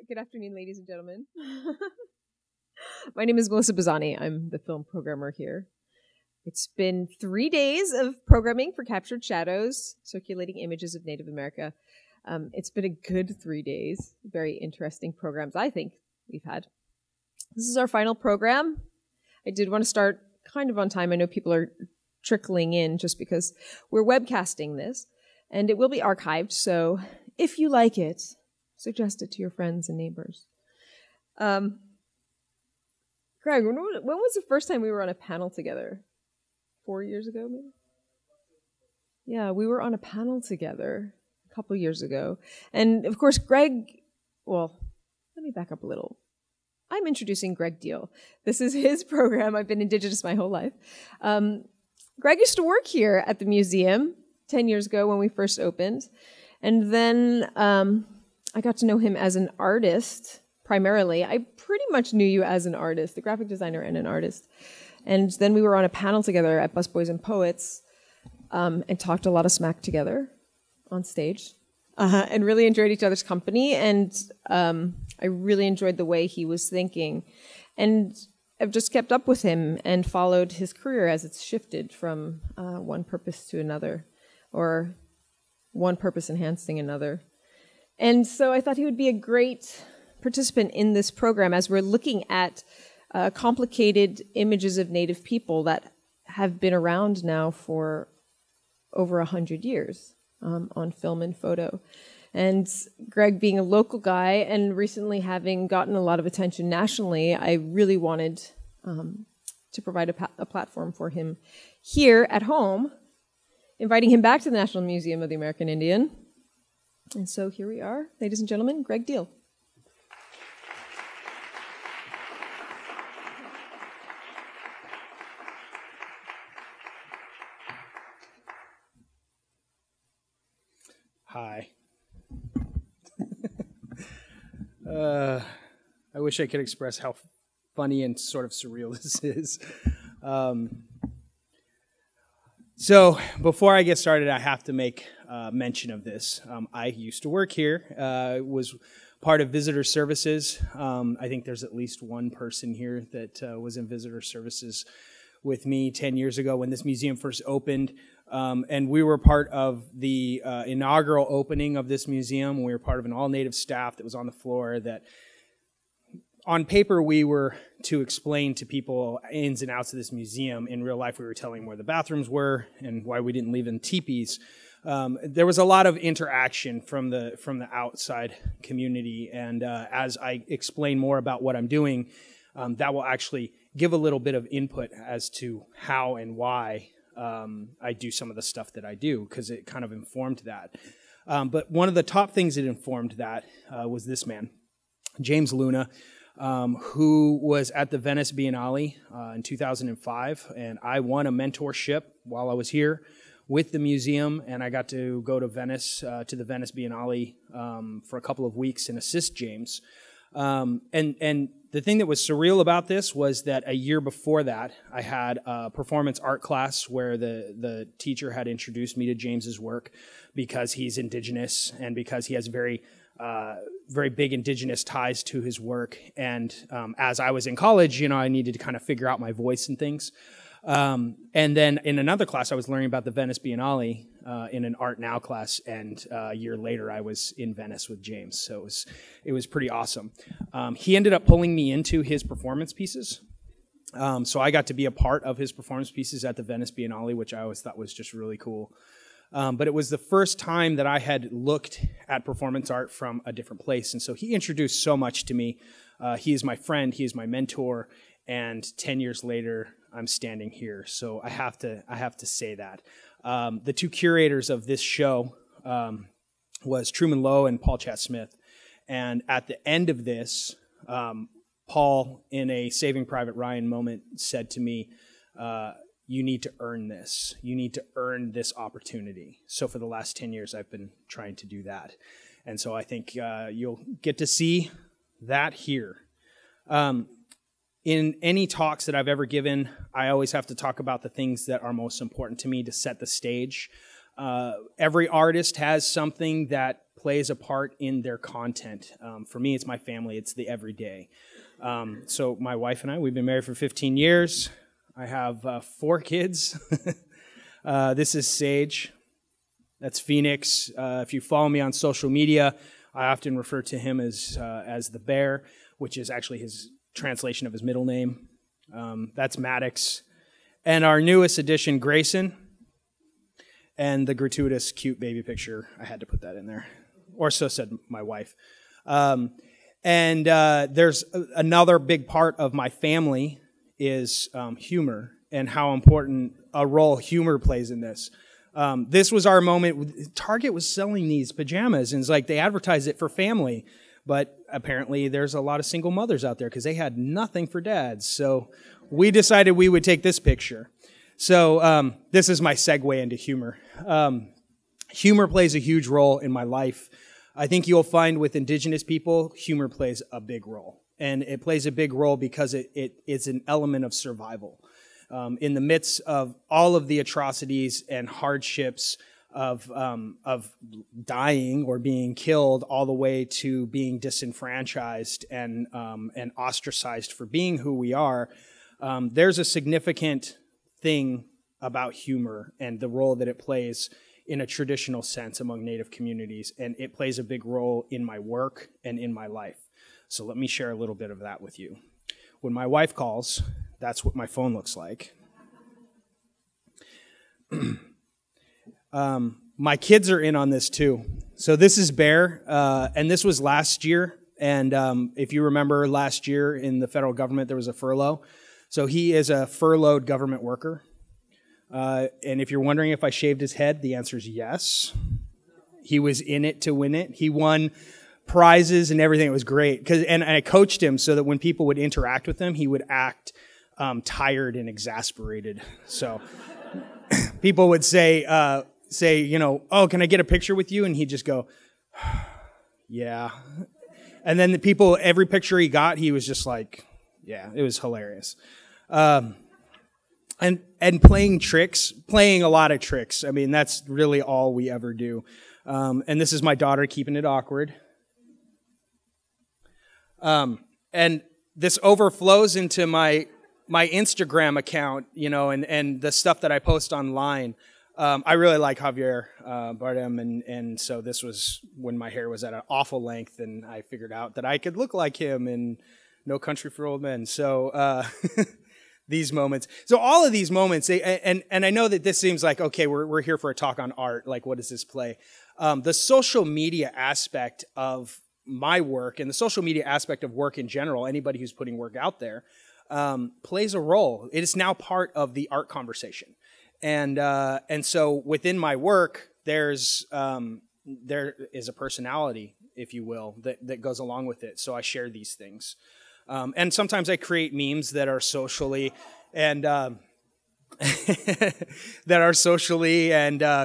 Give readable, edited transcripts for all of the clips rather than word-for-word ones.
Good afternoon, ladies and gentlemen. My name is Melissa Bazzani. I'm the film programmer here. It's been 3 days of programming for Captured Shadows, circulating images of Native America. It's been a good 3 days. Very interesting programs, I think, we've had. This is our final program. I did want to start kind of on time. I know people are trickling in just because we're webcasting this, and it will be archived, so if you like it, suggest it to your friends and neighbors. Gregg, when was the first time we were on a panel together? 4 years ago, maybe? Yeah, we were on a panel together a couple years ago. And of course, Gregg, well, let me back up a little. I'm introducing Gregg Deal. This is his program. I've been Indigenous my whole life. Gregg used to work here at the museum 10 years ago when we first opened. And then I got to know him as an artist, primarily. I pretty much knew you as an artist, a graphic designer and an artist. And then we were on a panel together at Busboys and Poets and talked a lot of smack together on stage and really enjoyed each other's company. And I really enjoyed the way he was thinking. And I've just kept up with him and followed his career as it's shifted from one purpose to another, or one purpose enhancing another. And so I thought he would be a great participant in this program as we're looking at complicated images of Native people that have been around now for over 100 years on film and photo. And Gregg being a local guy and recently having gotten a lot of attention nationally, I really wanted to provide a platform for him here at home, inviting him back to the National Museum of the American Indian. And so here we are, ladies and gentlemen, Gregg Deal. Hi. I wish I could express how funny and sort of surreal this is. So before I get started, I have to make mention of this. I used to work here, was part of visitor services. I think there's at least one person here that was in visitor services with me 10 years ago when this museum first opened. And we were part of the inaugural opening of this museum. We were part of an all-native staff that was on the floor that, on paper, we were to explain to people ins and outs of this museum. In real life, we were telling them where the bathrooms were and why we didn't leave in teepees. There was a lot of interaction from the outside community. And as I explain more about what I'm doing, that will actually give a little bit of input as to how and why I do some of the stuff that I do, because it kind of informed that. But one of the top things that informed that was this man, James Luna, who was at the Venice Biennale in 2005, and I won a mentorship while I was here with the museum, and I got to go to Venice, to the Venice Biennale for a couple of weeks and assist James. And the thing that was surreal about this was that a year before that, I had a performance art class where the teacher had introduced me to James's work because he's Indigenous and because he has very big Indigenous ties to his work. And as I was in college, I needed to kind of figure out my voice and things. And then in another class, I was learning about the Venice Biennale in an Art Now class, and a year later, I was in Venice with James. So it was pretty awesome. He ended up pulling me into his performance pieces. So I got to be a part of his performance pieces at the Venice Biennale, which I always thought was just really cool. But it was the first time that I had looked at performance art from a different place. And so he introduced so much to me. He is my friend. He is my mentor. And 10 years later, I'm standing here. So I have to say that. The two curators of this show was Truman Lowe and Paul Chat Smith. And at the end of this, Paul, in a Saving Private Ryan moment, said to me, you need to earn this. You need to earn this opportunity. So for the last 10 years, I've been trying to do that. And so I think you'll get to see that here. In any talks that I've ever given, I always have to talk about the things that are most important to me to set the stage. Every artist has something that plays a part in their content. For me, it's my family. It's the everyday. So my wife and I, we've been married for 15 years. I have 4 kids. This is Sage. That's Phoenix. If you follow me on social media, I often refer to him as the bear, which is actually his translation of his middle name. That's Maddox. And our newest addition, Grayson. And the gratuitous cute baby picture, I had to put that in there. Or so said my wife. And there's another big part of my family is humor and how important a role humor plays in this. This was our moment. Target was selling these pajamas, and it's like they advertised it for family. But apparently there's a lot of single mothers out there because they had nothing for dads. So we decided we would take this picture. So this is my segue into humor. Humor plays a huge role in my life. I think you'll find with Indigenous people, humor plays a big role. And it plays a big role because it's an element of survival. In the midst of all of the atrocities and hardships of dying or being killed, all the way to being disenfranchised and ostracized for being who we are, there's a significant thing about humor and the role that it plays in a traditional sense among Native communities, and it plays a big role in my work and in my life. So let me share a little bit of that with you. When my wife calls, that's what my phone looks like. My kids are in on this too. So this is Bear, and this was last year. And if you remember last year in the federal government, there was a furlough. So he is a furloughed government worker. And if you're wondering if I shaved his head, the answer is yes. He was in it to win it. He won prizes and everything. It was great. And I coached him so that when people would interact with him, he would act tired and exasperated. So people would say, oh, can I get a picture with you? And he'd just go, yeah. And then every picture he got, he was just like, yeah, it was hilarious. And playing a lot of tricks. I mean, that's really all we ever do. And this is my daughter keeping it awkward. And this overflows into my Instagram account, and the stuff that I post online. I really like Javier Bardem, and so this was when my hair was at an awful length, and I figured out that I could look like him in No Country for Old Men. So these moments. So all of these moments, and I know that this seems like, okay, we're here for a talk on art. Like, what does this play? The social media aspect of my work and the social media aspect of work in general, anybody who's putting work out there, plays a role. It is now part of the art conversation. And so within my work, there is a personality, if you will, that goes along with it. So I share these things. And sometimes I create memes that are socially and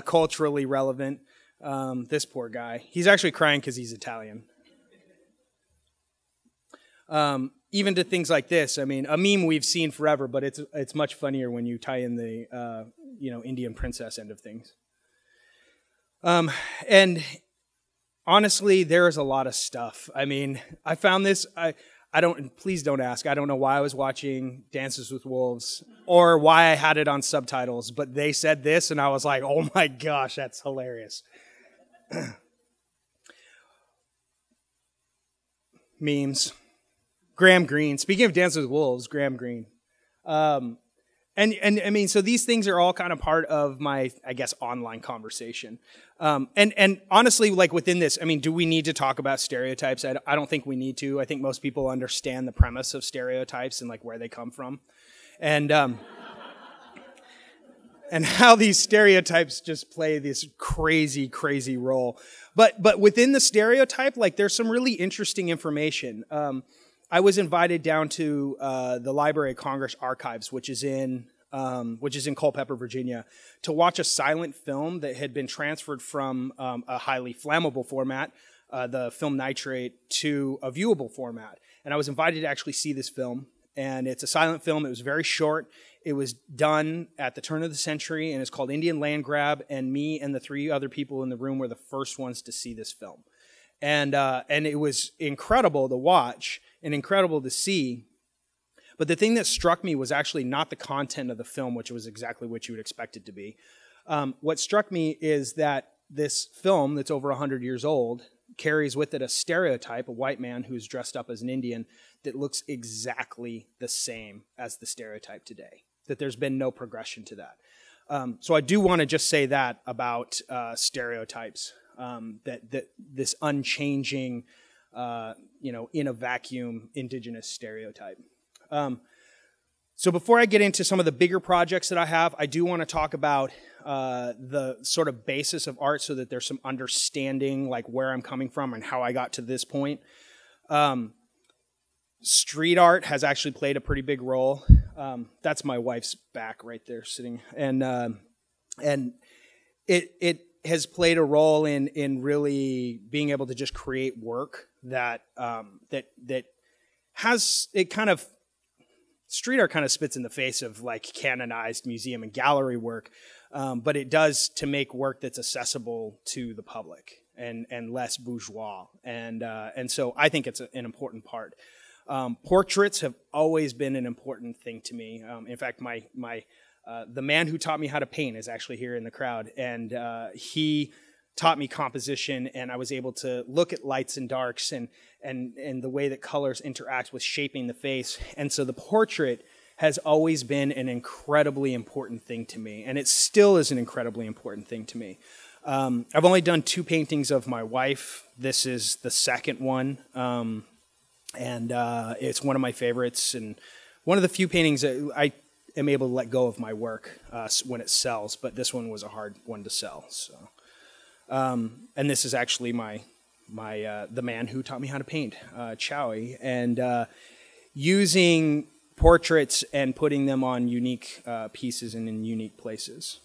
culturally relevant. This poor guy. He's actually crying because he's Italian. Even to things like this. I mean, a meme we've seen forever, but it's much funnier when you tie in the Indian princess end of things. And honestly, there is a lot of stuff. I mean, I found this. Please don't ask. I don't know why I was watching Dances with Wolves or why I had it on subtitles, but they said this, and I was like, oh my gosh, that's hilarious. Memes. Graham Greene. Speaking of Dances with Wolves, Graham Greene. And I mean, so these things are all kind of part of my, I guess, online conversation. And honestly, like within this, I mean, do we need to talk about stereotypes? I don't think we need to. I think most people understand the premise of stereotypes and like where they come from. And how these stereotypes just play this crazy, crazy role. But within the stereotype, like there's some really interesting information. I was invited down to the Library of Congress archives, which is in Culpeper, Virginia, to watch a silent film that had been transferred from a highly flammable format, the film nitrate, to a viewable format. And I was invited to actually see this film. and it's a silent film. It was very short. It was done at the turn of the century, and it's called Indian Land Grab, and me and the 3 other people in the room were the first ones to see this film. And it was incredible to watch and incredible to see. But the thing that struck me was actually not the content of the film, which was exactly what you would expect it to be. What struck me is that this film that's over 100 years old carries with it a stereotype, a white man who's dressed up as an Indian, that looks exactly the same as the stereotype today, that there's been no progression to that. So I do want to just say that about stereotypes, that this unchanging, in a vacuum, indigenous stereotype. So before I get into some of the bigger projects that I have, I do want to talk about the sort of basis of art so that there's some understanding, like where I'm coming from and how I got to this point. Street art has actually played a pretty big role. That's my wife's back right there sitting. And it has played a role in really being able to just create work that has it kind of. Street art kind of spits in the face of like canonized museum and gallery work, but it does to make work that's accessible to the public and less bourgeois. And so I think it's an important part. Portraits have always been an important thing to me. In fact, the man who taught me how to paint is actually here in the crowd, and he taught me composition, and I was able to look at lights and darks and the way that colors interact with shaping the face. And so the portrait has always been an incredibly important thing to me, and it still is an incredibly important thing to me. I've only done 2 paintings of my wife. This is the second one, and it's one of my favorites, and one of the few paintings that I am able to let go of my work when it sells, but this one was a hard one to sell. So. And this is actually the man who taught me how to paint, Chowie, and using portraits and putting them on unique pieces and in unique places.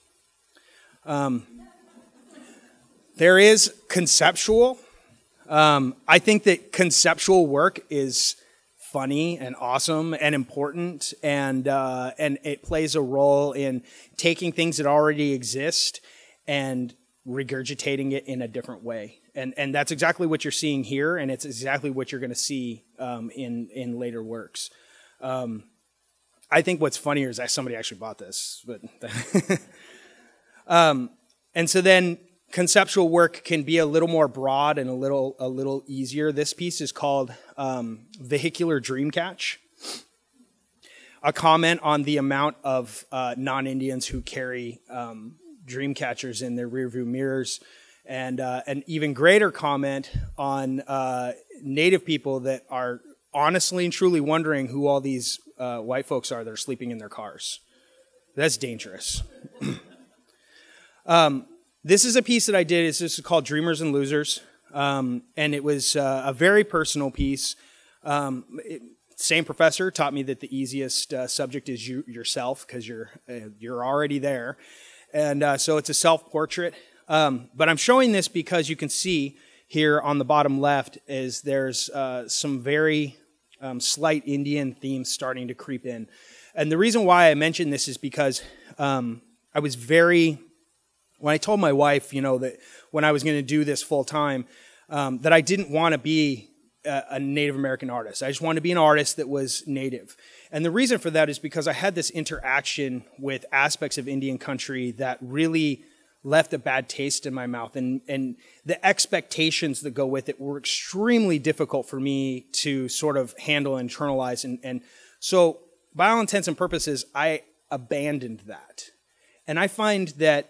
There is conceptual. I think that conceptual work is funny and awesome and important, and it plays a role in taking things that already exist and regurgitating it in a different way. And that's exactly what you're seeing here, and it's exactly what you're going to see in later works. I think what's funnier is that somebody actually bought this. But and so then conceptual work can be a little more broad and a little easier. This piece is called Vehicular Dream Catch. A comment on the amount of non-Indians who carry dream catchers in their rearview mirrors, and an even greater comment on Native people that are honestly and truly wondering who all these white folks are that are sleeping in their cars. That's dangerous. This is a piece that I did. This is called Dreamers and Losers, and it was a very personal piece. Same professor taught me that the easiest subject is yourself, because you're already there. And so it's a self-portrait. But I'm showing this because you can see here on the bottom left is there's some very slight Indian themes starting to creep in. And the reason why I mention this is because I was when I told my wife, that when I was going to do this full time, that I didn't want to be a Native American artist. I just wanted to be an artist that was Native. And the reason for that is because I had this interaction with aspects of Indian country that really left a bad taste in my mouth. And the expectations that go with it were extremely difficult for me to sort of handle and internalize. And so by all intents and purposes, I abandoned that. And I find that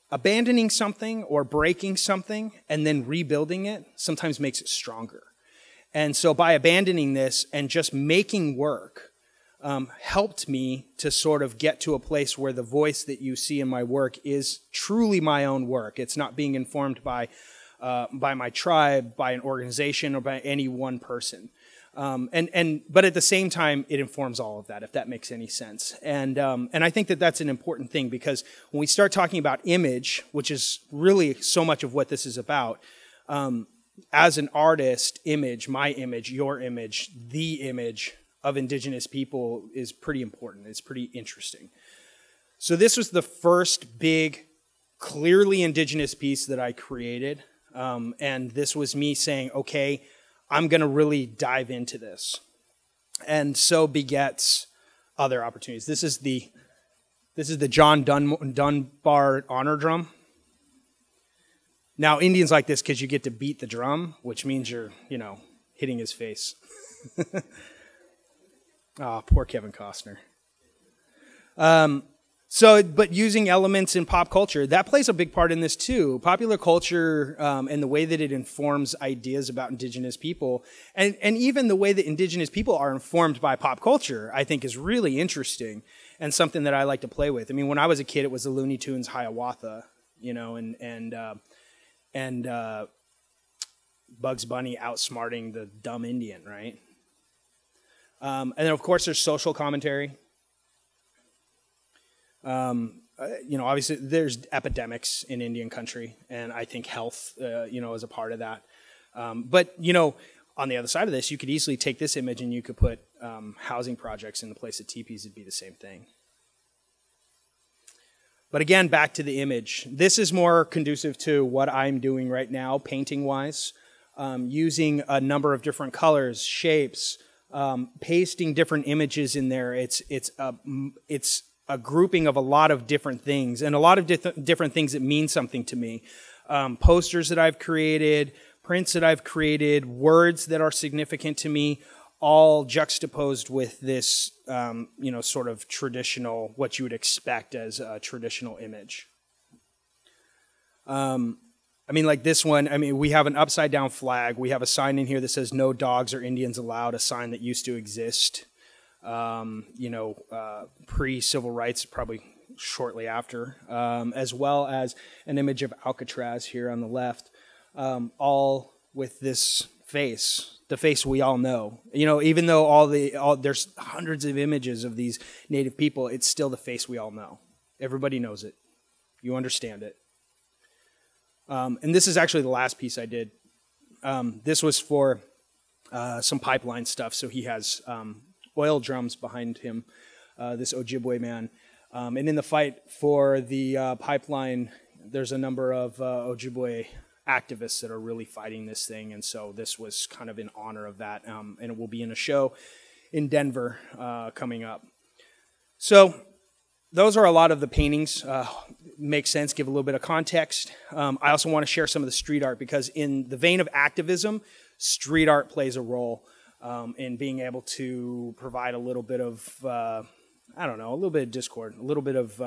abandoning something or breaking something and then rebuilding it sometimes makes it stronger. And so by abandoning this and just making work helped me to sort of get to a place where the voice that you see in my work is truly my own work. It's not being informed by my tribe, by an organization, or by any one person. But at the same time, it informs all of that, if that makes any sense. And I think that that's an important thing, because when we start talking about image, which is really so much of what this is about, as an artist, image, my image, your image, the image, of Indigenous people is pretty important. It's pretty interesting. So this was the first big, clearly Indigenous piece that I created. And this was me saying, okay, I'm going to really dive into this. And so begets other opportunities. This is the John Dunbar honor drum. Now, Indians like this because you get to beat the drum, which means you're, hitting his face. Oh, poor Kevin Costner. But using elements in pop culture, that plays a big part in this too. Popular culture and the way that it informs ideas about Indigenous people, and even the way that Indigenous people are informed by pop culture, I think is really interesting and something that I like to play with. I mean, when I was a kid, it was the Looney Tunes Hiawatha, and Bugs Bunny outsmarting the dumb Indian, right? And then, of course, there's social commentary. Obviously, there's epidemics in Indian country, and I think health, is a part of that. But on the other side of this, you could easily take this image and you could put housing projects in the place of teepees. It'd be the same thing. But again, back to the image. This is more conducive to what I'm doing right now, painting-wise, using a number of different colors, shapes, pasting different images in there. It's a grouping of a lot of different things, and a lot of different things that mean something to me. Posters that I've created, prints that I've created, words that are significant to me, all juxtaposed with this, sort of traditional, what you would expect as a traditional image. Like this one, we have an upside down flag. We have a sign in here that says no dogs or Indians allowed, a sign that used to exist, pre-civil rights, probably shortly after, as well as an image of Alcatraz here on the left, all with this face, the face we all know. Even though there's hundreds of images of these native people, it's still the face we all know. Everybody knows it. You understand it. And this is actually the last piece I did. This was for some pipeline stuff. So he has oil drums behind him, this Ojibwe man. And in the fight for the pipeline, there's a number of Ojibwe activists that are really fighting this thing. And so this was kind of in honor of that. And it will be in a show in Denver coming up. So those are a lot of the paintings. Makes sense, give a little bit of context. I also want to share some of the street art because in the vein of activism, street art plays a role in being able to provide a little bit of, a little bit of discord, a little bit of,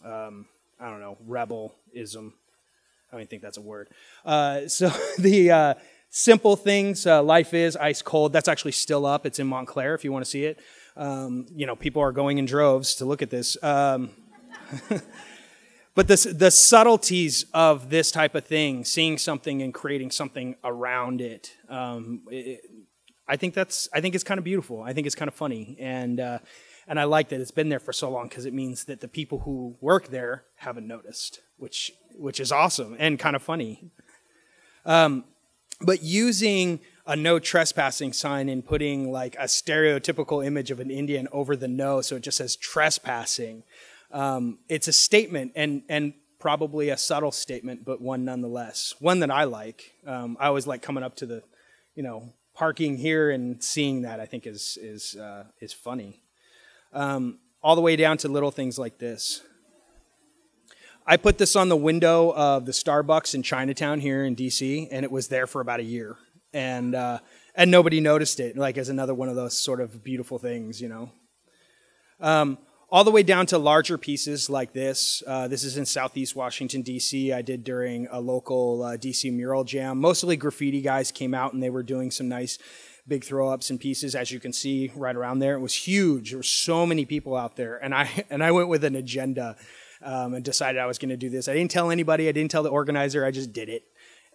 rebelism. I don't even think that's a word. So the simple things, life is ice cold. That's actually still up. It's in Montclair if you want to see it. People are going in droves to look at this. But the subtleties of this type of thing, seeing something and creating something around it, I think it's kind of beautiful. I think it's kind of funny, and I like that it's been there for so long because it means that the people who work there haven't noticed, which is awesome and kind of funny. But using a no trespassing sign and putting like a stereotypical image of an Indian over the no, so it just says trespassing. It's a statement and probably a subtle statement, but one nonetheless. One that I like. I always like coming up to the, parking here and seeing that. I think is funny. All the way down to little things like this. I put this on the window of the Starbucks in Chinatown here in DC, and it was there for about a year, and nobody noticed it. Like as another one of those sort of beautiful things, all the way down to larger pieces like this. This is in Southeast Washington, D.C. I did during a local D.C. mural jam. Mostly graffiti guys came out, and they were doing some nice big throw-ups and pieces. As you can see right around there, it was huge. There were so many people out there, and I went with an agenda and decided I was going to do this. I didn't tell anybody. I didn't tell the organizer. I just did it.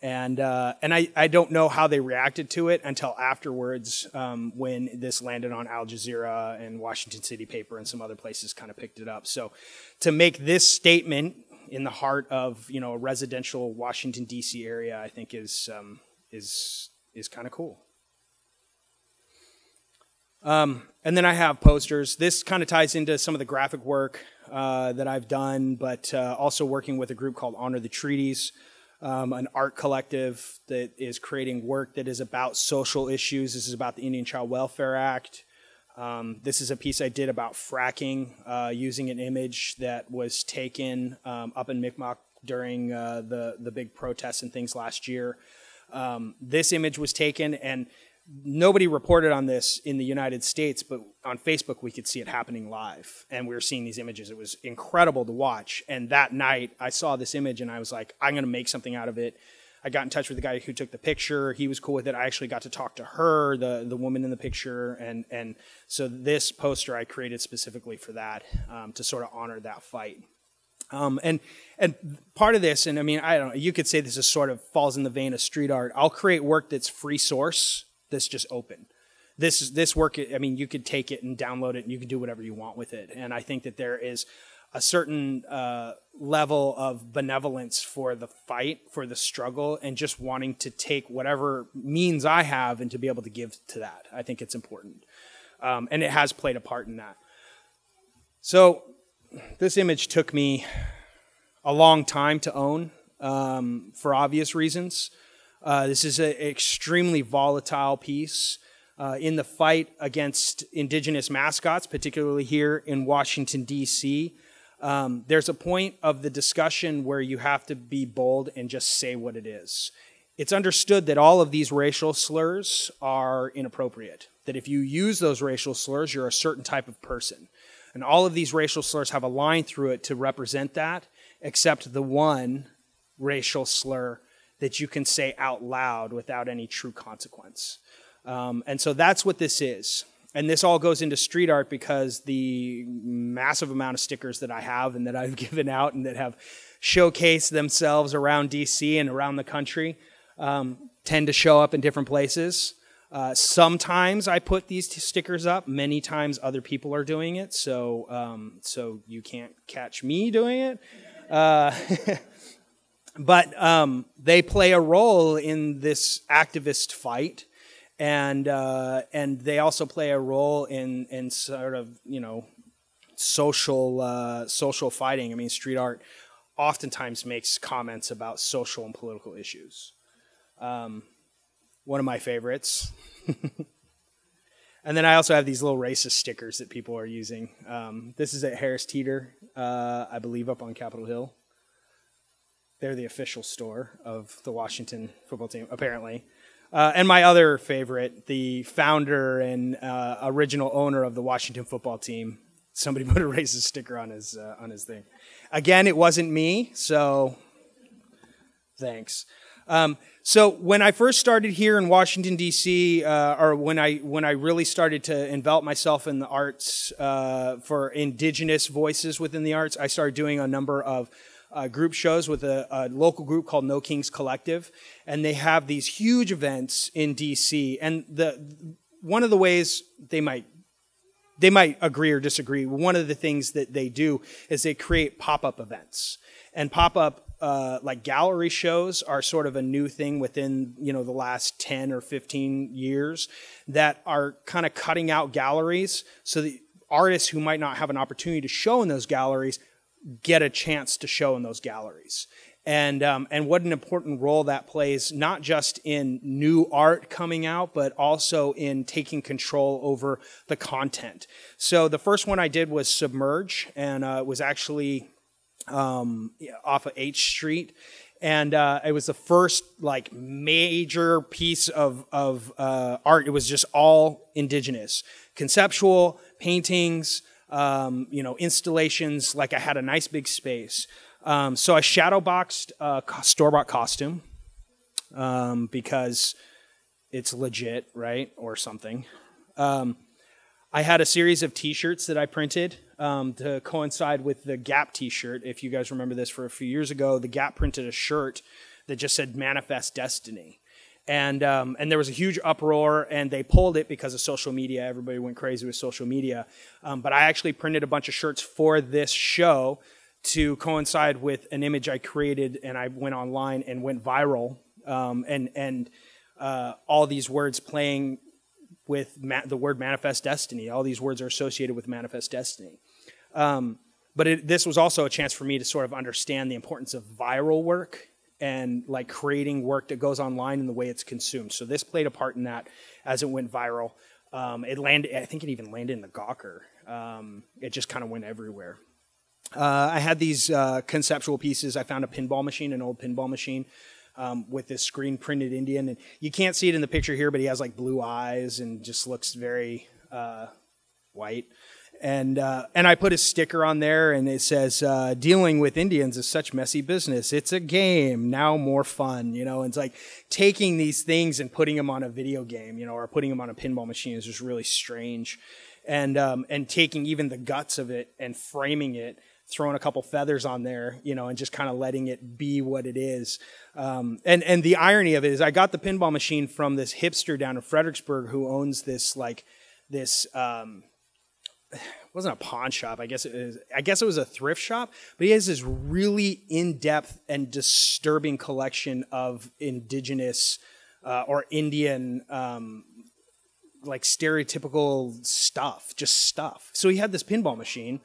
And I don't know how they reacted to it until afterwards when this landed on Al Jazeera and Washington City Paper and some other places kind of picked it up. So to make this statement in the heart of a residential Washington D.C. area, I think is kind of cool. And then I have posters. This kind of ties into some of the graphic work that I've done, but also working with a group called Honor the Treaties, an art collective that is creating work that is about social issues. This is about the Indian Child Welfare Act. This is a piece I did about fracking, using an image that was taken up in Mi'kmaq during the big protests and things last year. This image was taken, and nobody reported on this in the United States, but on Facebook we could see it happening live, and we were seeing these images. It was incredible to watch, and that night I saw this image and I was like, I'm going to make something out of it. I got in touch with the guy who took the picture. He was cool with it. I actually got to talk to her, the woman in the picture, and so this poster I created specifically for that, to sort of honor that fight. And part of this, and I mean, I don't know, you could say this is sort of falls in the vein of street art. I'll create work that's free source, that's just open. This work, I mean, you could take it and download it and you can do whatever you want with it. And I think that there is a certain level of benevolence for the fight, for the struggle, and just wanting to take whatever means I have and to be able to give to that. I think it's important. And it has played a part in that. So this image took me a long time to own, for obvious reasons. This is an extremely volatile piece in the fight against indigenous mascots, particularly here in Washington, D.C. There's a point of the discussion where you have to be bold and just say what it is. It's understood that all of these racial slurs are inappropriate, that if you use those racial slurs, you're a certain type of person. And all of these racial slurs have a line through it to represent that, except the one racial slur that you can say out loud without any true consequence. And so that's what this is. And this all goes into street art because the massive amount of stickers that I have and that I've given out and that have showcased themselves around DC and around the country tend to show up in different places. Sometimes I put these stickers up. Many times other people are doing it, so you can't catch me doing it. But they play a role in this activist fight, and they also play a role in sort of, you know, social fighting. I mean, street art oftentimes makes comments about social and political issues. One of my favorites. And then I also have these little racist stickers that people are using. This is at Harris Teeter, I believe, up on Capitol Hill. They're the official store of the Washington football team, apparently. And my other favorite, the founder and original owner of the Washington football team. Somebody put a racist sticker on his thing. Again, it wasn't me, so thanks. So when I first started here in Washington, D.C., or when I really started to envelop myself in the arts for indigenous voices within the arts, I started doing a number of group shows with a local group called No Kings Collective, and they have these huge events in D.C. And one of the ways they might agree or disagree. One of the things that they do is they create pop-up events, and pop-up like gallery shows are sort of a new thing within, you know, the last 10 or 15 years that are kind of cutting out galleries so that artists who might not have an opportunity to show in those galleries get a chance to show in those galleries. And what an important role that plays, not just in new art coming out, but also in taking control over the content. So the first one I did was Submerge, and it was actually off of H Street. And it was the first like major piece of art. It was just all indigenous, conceptual paintings, you know, installations. Like I had a nice big space. So I shadowboxed a store-bought costume because it's legit, right, or something. I had a series of T-shirts that I printed to coincide with the Gap T-shirt. If you guys remember this, for a few years ago, the Gap printed a shirt that just said "Manifest Destiny," and there was a huge uproar, and they pulled it because of social media. Everybody went crazy with social media, but I actually printed a bunch of shirts for this show to coincide with an image I created, and I went online and went viral, and all these words playing with the word manifest destiny. All these words are associated with manifest destiny. But this was also a chance for me to sort of understand the importance of viral work and like creating work that goes online and the way it's consumed. So this played a part in that as it went viral. It landed, I think it even landed in the Gawker. It just kind of went everywhere. I had these conceptual pieces. I found a pinball machine, an old pinball machine, with this screen printed Indian. And you can't see it in the picture here, but he has like blue eyes and just looks very white. And I put a sticker on there, and it says, dealing with Indians is such messy business. It's a game, now more fun, you know. And it's like taking these things and putting them on a video game, you know, or putting them on a pinball machine is just really strange. And taking even the guts of it and framing it, throwing a couple feathers on there, you know, and just kind of letting it be what it is. And the irony of it is I got the pinball machine from this hipster down in Fredericksburg who owns this, like, this... it wasn't a pawn shop. I guess it was a thrift shop, but he has this really in-depth and disturbing collection of indigenous or Indian like stereotypical stuff, just stuff. So he had this pinball machine,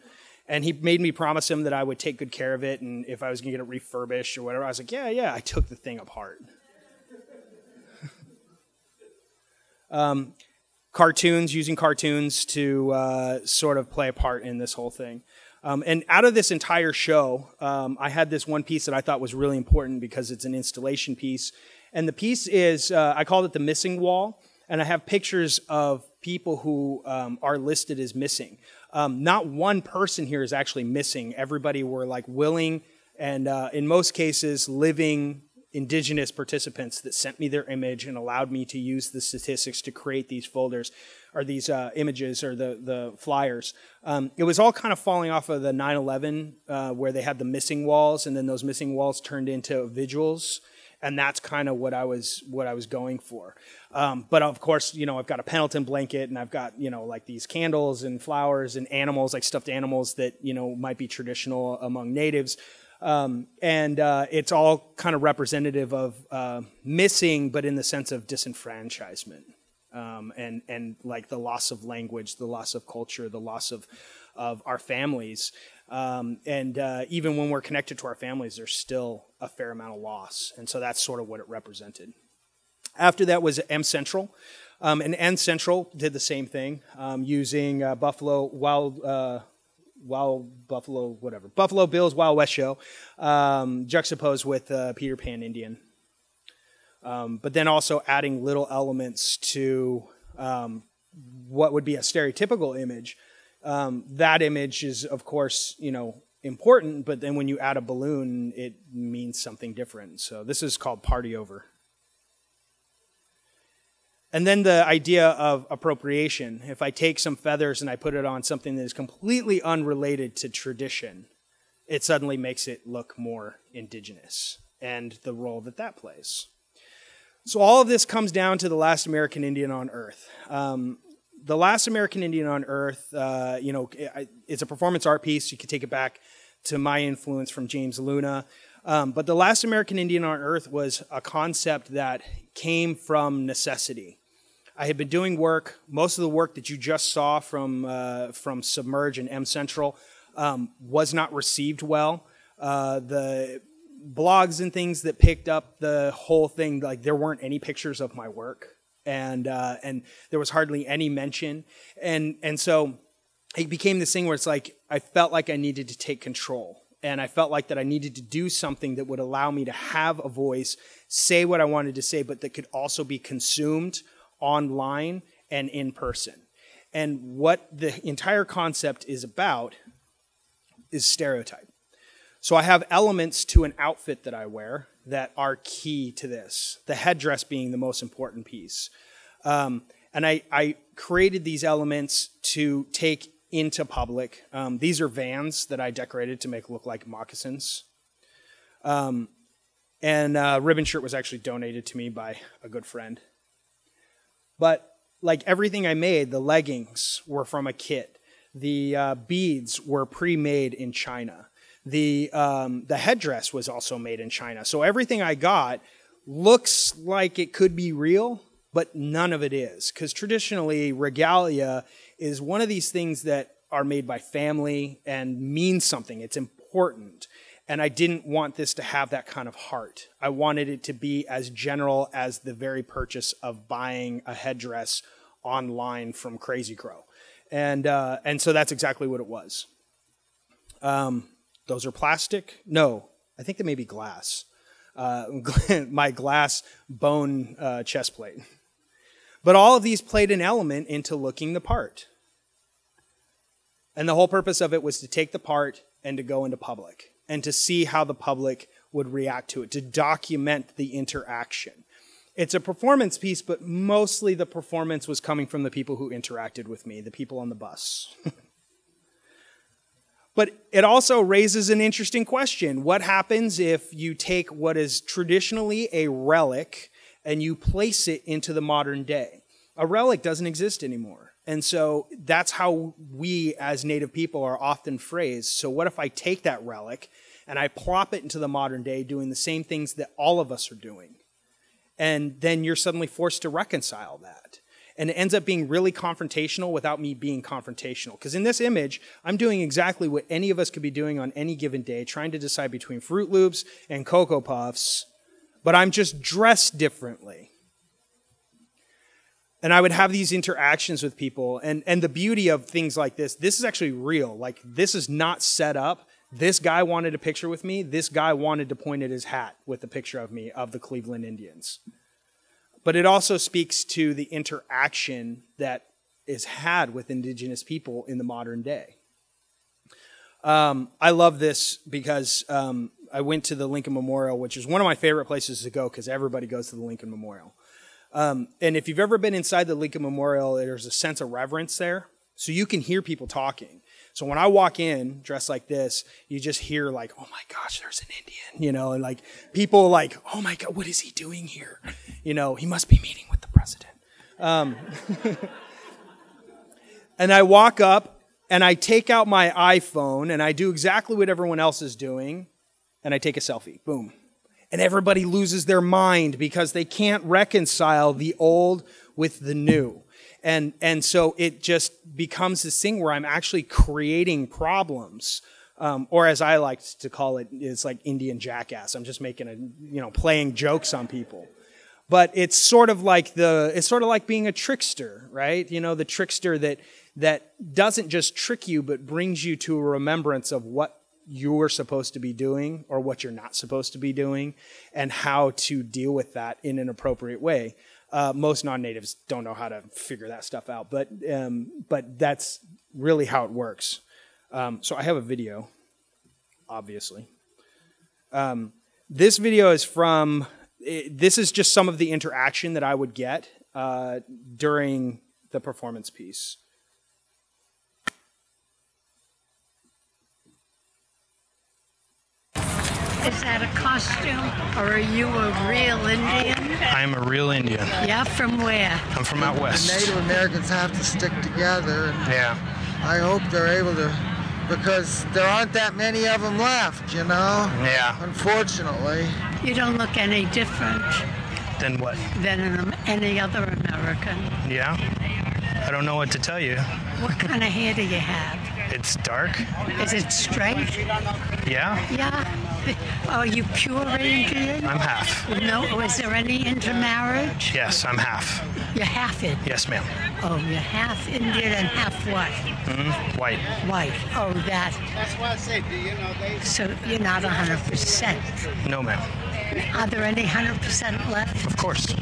and he made me promise him that I would take good care of it, and if I was going to get it refurbished or whatever, I was like, yeah. I took the thing apart. Using cartoons to sort of play a part in this whole thing. And out of this entire show, I had this one piece that I thought was really important because it's an installation piece. And the piece is, I called it the missing wall. And I have pictures of people who are listed as missing. Not one person here is actually missing. Everybody were like willing and in most cases living Indigenous participants that sent me their image and allowed me to use the statistics to create these folders or these images or the flyers. It was all kind of falling off of the 9/11 where they had the missing walls, and then those missing walls turned into vigils, and that's kind of what I was going for. But of course, you know, I've got a Pendleton blanket, and I've got, you know, like these candles and flowers and animals, like stuffed animals that, you know, might be traditional among natives. It's all kind of representative of missing, but in the sense of disenfranchisement, and like the loss of language, the loss of culture, the loss of our families. Even when we're connected to our families, there's still a fair amount of loss. And so that's sort of what it represented. After that was M Central. And N Central did the same thing, using Buffalo Bill's Wild West show, juxtaposed with Peter Pan Indian. But then also adding little elements to what would be a stereotypical image. That image is, of course, you know, important, but then when you add a balloon, it means something different. So this is called Party Over. And then the idea of appropriation. If I take some feathers and I put it on something that is completely unrelated to tradition, it suddenly makes it look more indigenous, and the role that that plays. So all of this comes down to the last American Indian on Earth. The last American Indian on Earth, you know, it's a performance art piece. You could take it back to my influence from James Luna. But the last American Indian on Earth was a concept that came from necessity. I had been doing work. Most of the work that you just saw from Submerge and M Central was not received well. The blogs and things that picked up the whole thing, like there weren't any pictures of my work, and there was hardly any mention, and so it became this thing where it's like I felt like I needed to take control. And I felt like that I needed to do something that would allow me to have a voice, say what I wanted to say, but that could also be consumed online and in person. And what the entire concept is about is stereotype. So I have elements to an outfit that I wear that are key to this, the headdress being the most important piece. And I created these elements to take into public. These are Vans that I decorated to make look like moccasins. And ribbon shirt was actually donated to me by a good friend. But like everything I made, the leggings were from a kit. The beads were pre-made in China. The headdress was also made in China. So everything I got looks like it could be real, but none of it is. Because traditionally, regalia is one of these things that are made by family and means something. It's important. And I didn't want this to have that kind of heart. I wanted it to be as general as the very purchase of buying a headdress online from Crazy Crow. And so that's exactly what it was. Those are plastic? No, I think they may be glass. My glass bone chest plate. But all of these played an element into looking the part. And the whole purpose of it was to take the part and to go into public and to see how the public would react to it, to document the interaction. It's a performance piece, but mostly the performance was coming from the people who interacted with me, the people on the bus. But it also raises an interesting question. What happens if you take what is traditionally a relic and you place it into the modern day? A relic doesn't exist anymore. And so that's how we as Native people are often phrased. So what if I take that relic and I plop it into the modern day doing the same things that all of us are doing? And then you're suddenly forced to reconcile that. And it ends up being really confrontational without me being confrontational. Because in this image, I'm doing exactly what any of us could be doing on any given day, trying to decide between Fruit Loops and Cocoa Puffs, but I'm just dressed differently. And I would have these interactions with people. And the beauty of things like this is actually real. Like, this is not set up. This guy wanted a picture with me. This guy wanted to point at his hat with a picture of me, of the Cleveland Indians. But it also speaks to the interaction that is had with Indigenous people in the modern day. I love this because I went to the Lincoln Memorial, which is one of my favorite places to go because everybody goes to the Lincoln Memorial. And if you've ever been inside the Lincoln Memorial, there's a sense of reverence there. So you can hear people talking. So when I walk in dressed like this, you just hear like, oh my gosh, there's an Indian, you know, and like people like, oh my God, what is he doing here? You know, he must be meeting with the president. And I walk up and I take out my iPhone and I do exactly what everyone else is doing. And I take a selfie, boom. And everybody loses their mind because they can't reconcile the old with the new. And so it just becomes this thing where I'm actually creating problems. Or as I like to call it, it's like Indian jackass. I'm just making playing jokes on people. But it's sort of like being a trickster, right? You know, the trickster that doesn't just trick you, but brings you to a remembrance of what you're supposed to be doing or what you're not supposed to be doing and how to deal with that in an appropriate way. Most non-natives don't know how to figure that stuff out, but that's really how it works. So I have a video, obviously. This video is this is just some of the interaction that I would get during the performance piece. Is that a costume, or are you a real Indian? I'm a real Indian. Yeah, from where? I'm from out west. The Native Americans have to stick together. And yeah. I hope they're able to, because there aren't that many of them left, you know? Yeah. Unfortunately. You don't look any different. Than what? Than any other American. Yeah? I don't know what to tell you. What kind of hair do you have? It's dark. Is it straight? Yeah. Yeah. Are you pure Indian? I'm half. No. Is there any intermarriage? Yes, I'm half. You're half it? Yes, ma'am. Oh, you're half Indian and half what? White. White. Oh, that. That's why I say, do you know they... So you're not 100%. No, ma'am. Are there any 100% left? Of course.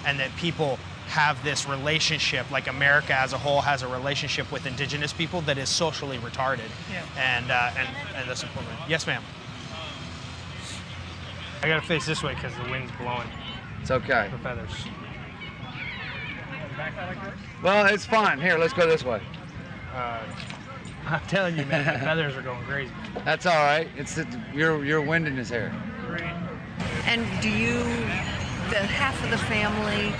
And that people have this relationship, like America as a whole has a relationship with Indigenous people that is socially retarded. Yeah. And that's important. Yes, ma'am. I gotta face this way because the wind's blowing. It's okay. The feathers. Well, it's fine. Here, let's go this way. I'm telling you, man, the feathers are going crazy. That's all right. It's your wind in his hair. And do you, the half of the family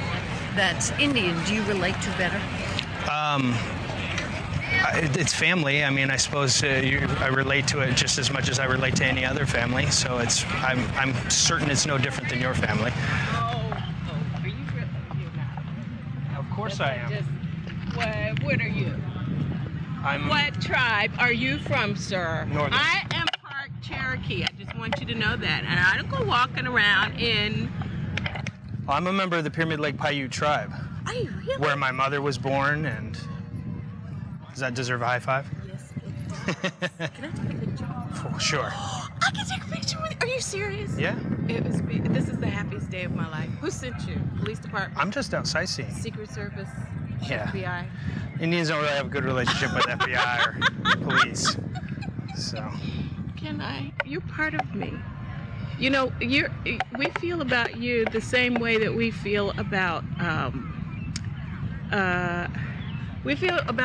that's Indian, do you relate to better? It's family. I mean, I suppose I relate to it just as much as I relate to any other family. So I'm certain it's no different than your family. course I am. What are you? What tribe are you from, sir? Northern. I am part Cherokee. I just want you to know that. And I don't go walking around in... I'm a member of the Pyramid Lake Paiute tribe. Are you really? Where my mother was born, and does that deserve a high five? Yes, it does. Can I take a picture? For sure. I can take a picture with you. Are you serious? Yeah. This is the happiest day of my life. Who sent you? Police department? I'm just out sightseeing. Secret Service? Yeah. FBI? Indians don't really have a good relationship with FBI or police. So. You're part of me. You know, we feel about you the same way that we feel about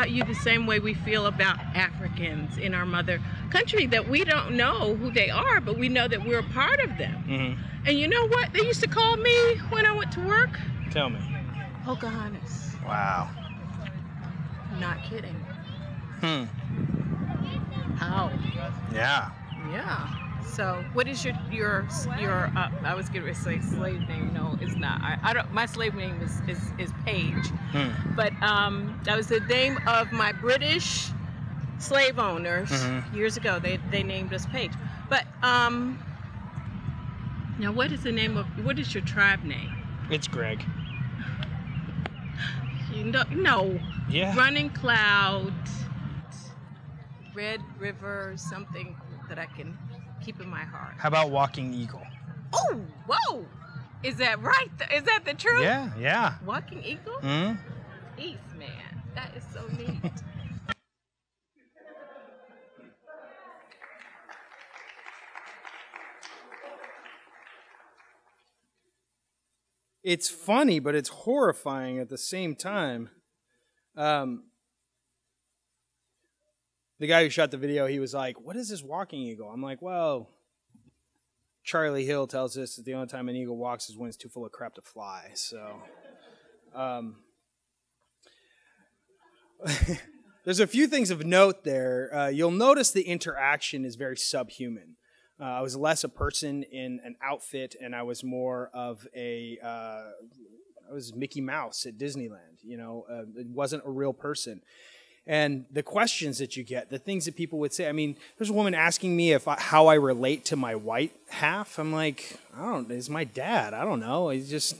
you the same way we feel about Africans in our mother country, that we don't know who they are, but we know that we're a part of them. Mm-hmm. And you know what they used to call me when I went to work? Tell me. Pocahontas. Wow. Not kidding. How? Yeah. Yeah. So, what is your I was going to say slave name. No, it's not. I don't. My slave name is Paige. But that was the name of my British slave owners years ago. They named us Paige. But now what is your tribe name? It's Gregg. No. Yeah. Running Cloud, Red River, something that I can keep in my heart. How about Walking Eagle? Oh, whoa! Is that right? Is that the truth? Yeah, yeah. Walking Eagle? Peace, man. That is so neat. It's funny, but it's horrifying at the same time. The guy who shot the video, he was like, "What is this walking eagle?" I'm like, "Well, Charlie Hill tells us that the only time an eagle walks is when it's too full of crap to fly." So, there's a few things of note there. You'll notice the interaction is very subhuman. I was less a person in an outfit, and I was more of I was Mickey Mouse at Disneyland. You know, it wasn't a real person. And the questions that you get, the things that people would say. I mean, there's a woman asking me how I relate to my white half. I'm like, it's my dad. I don't know. He's just,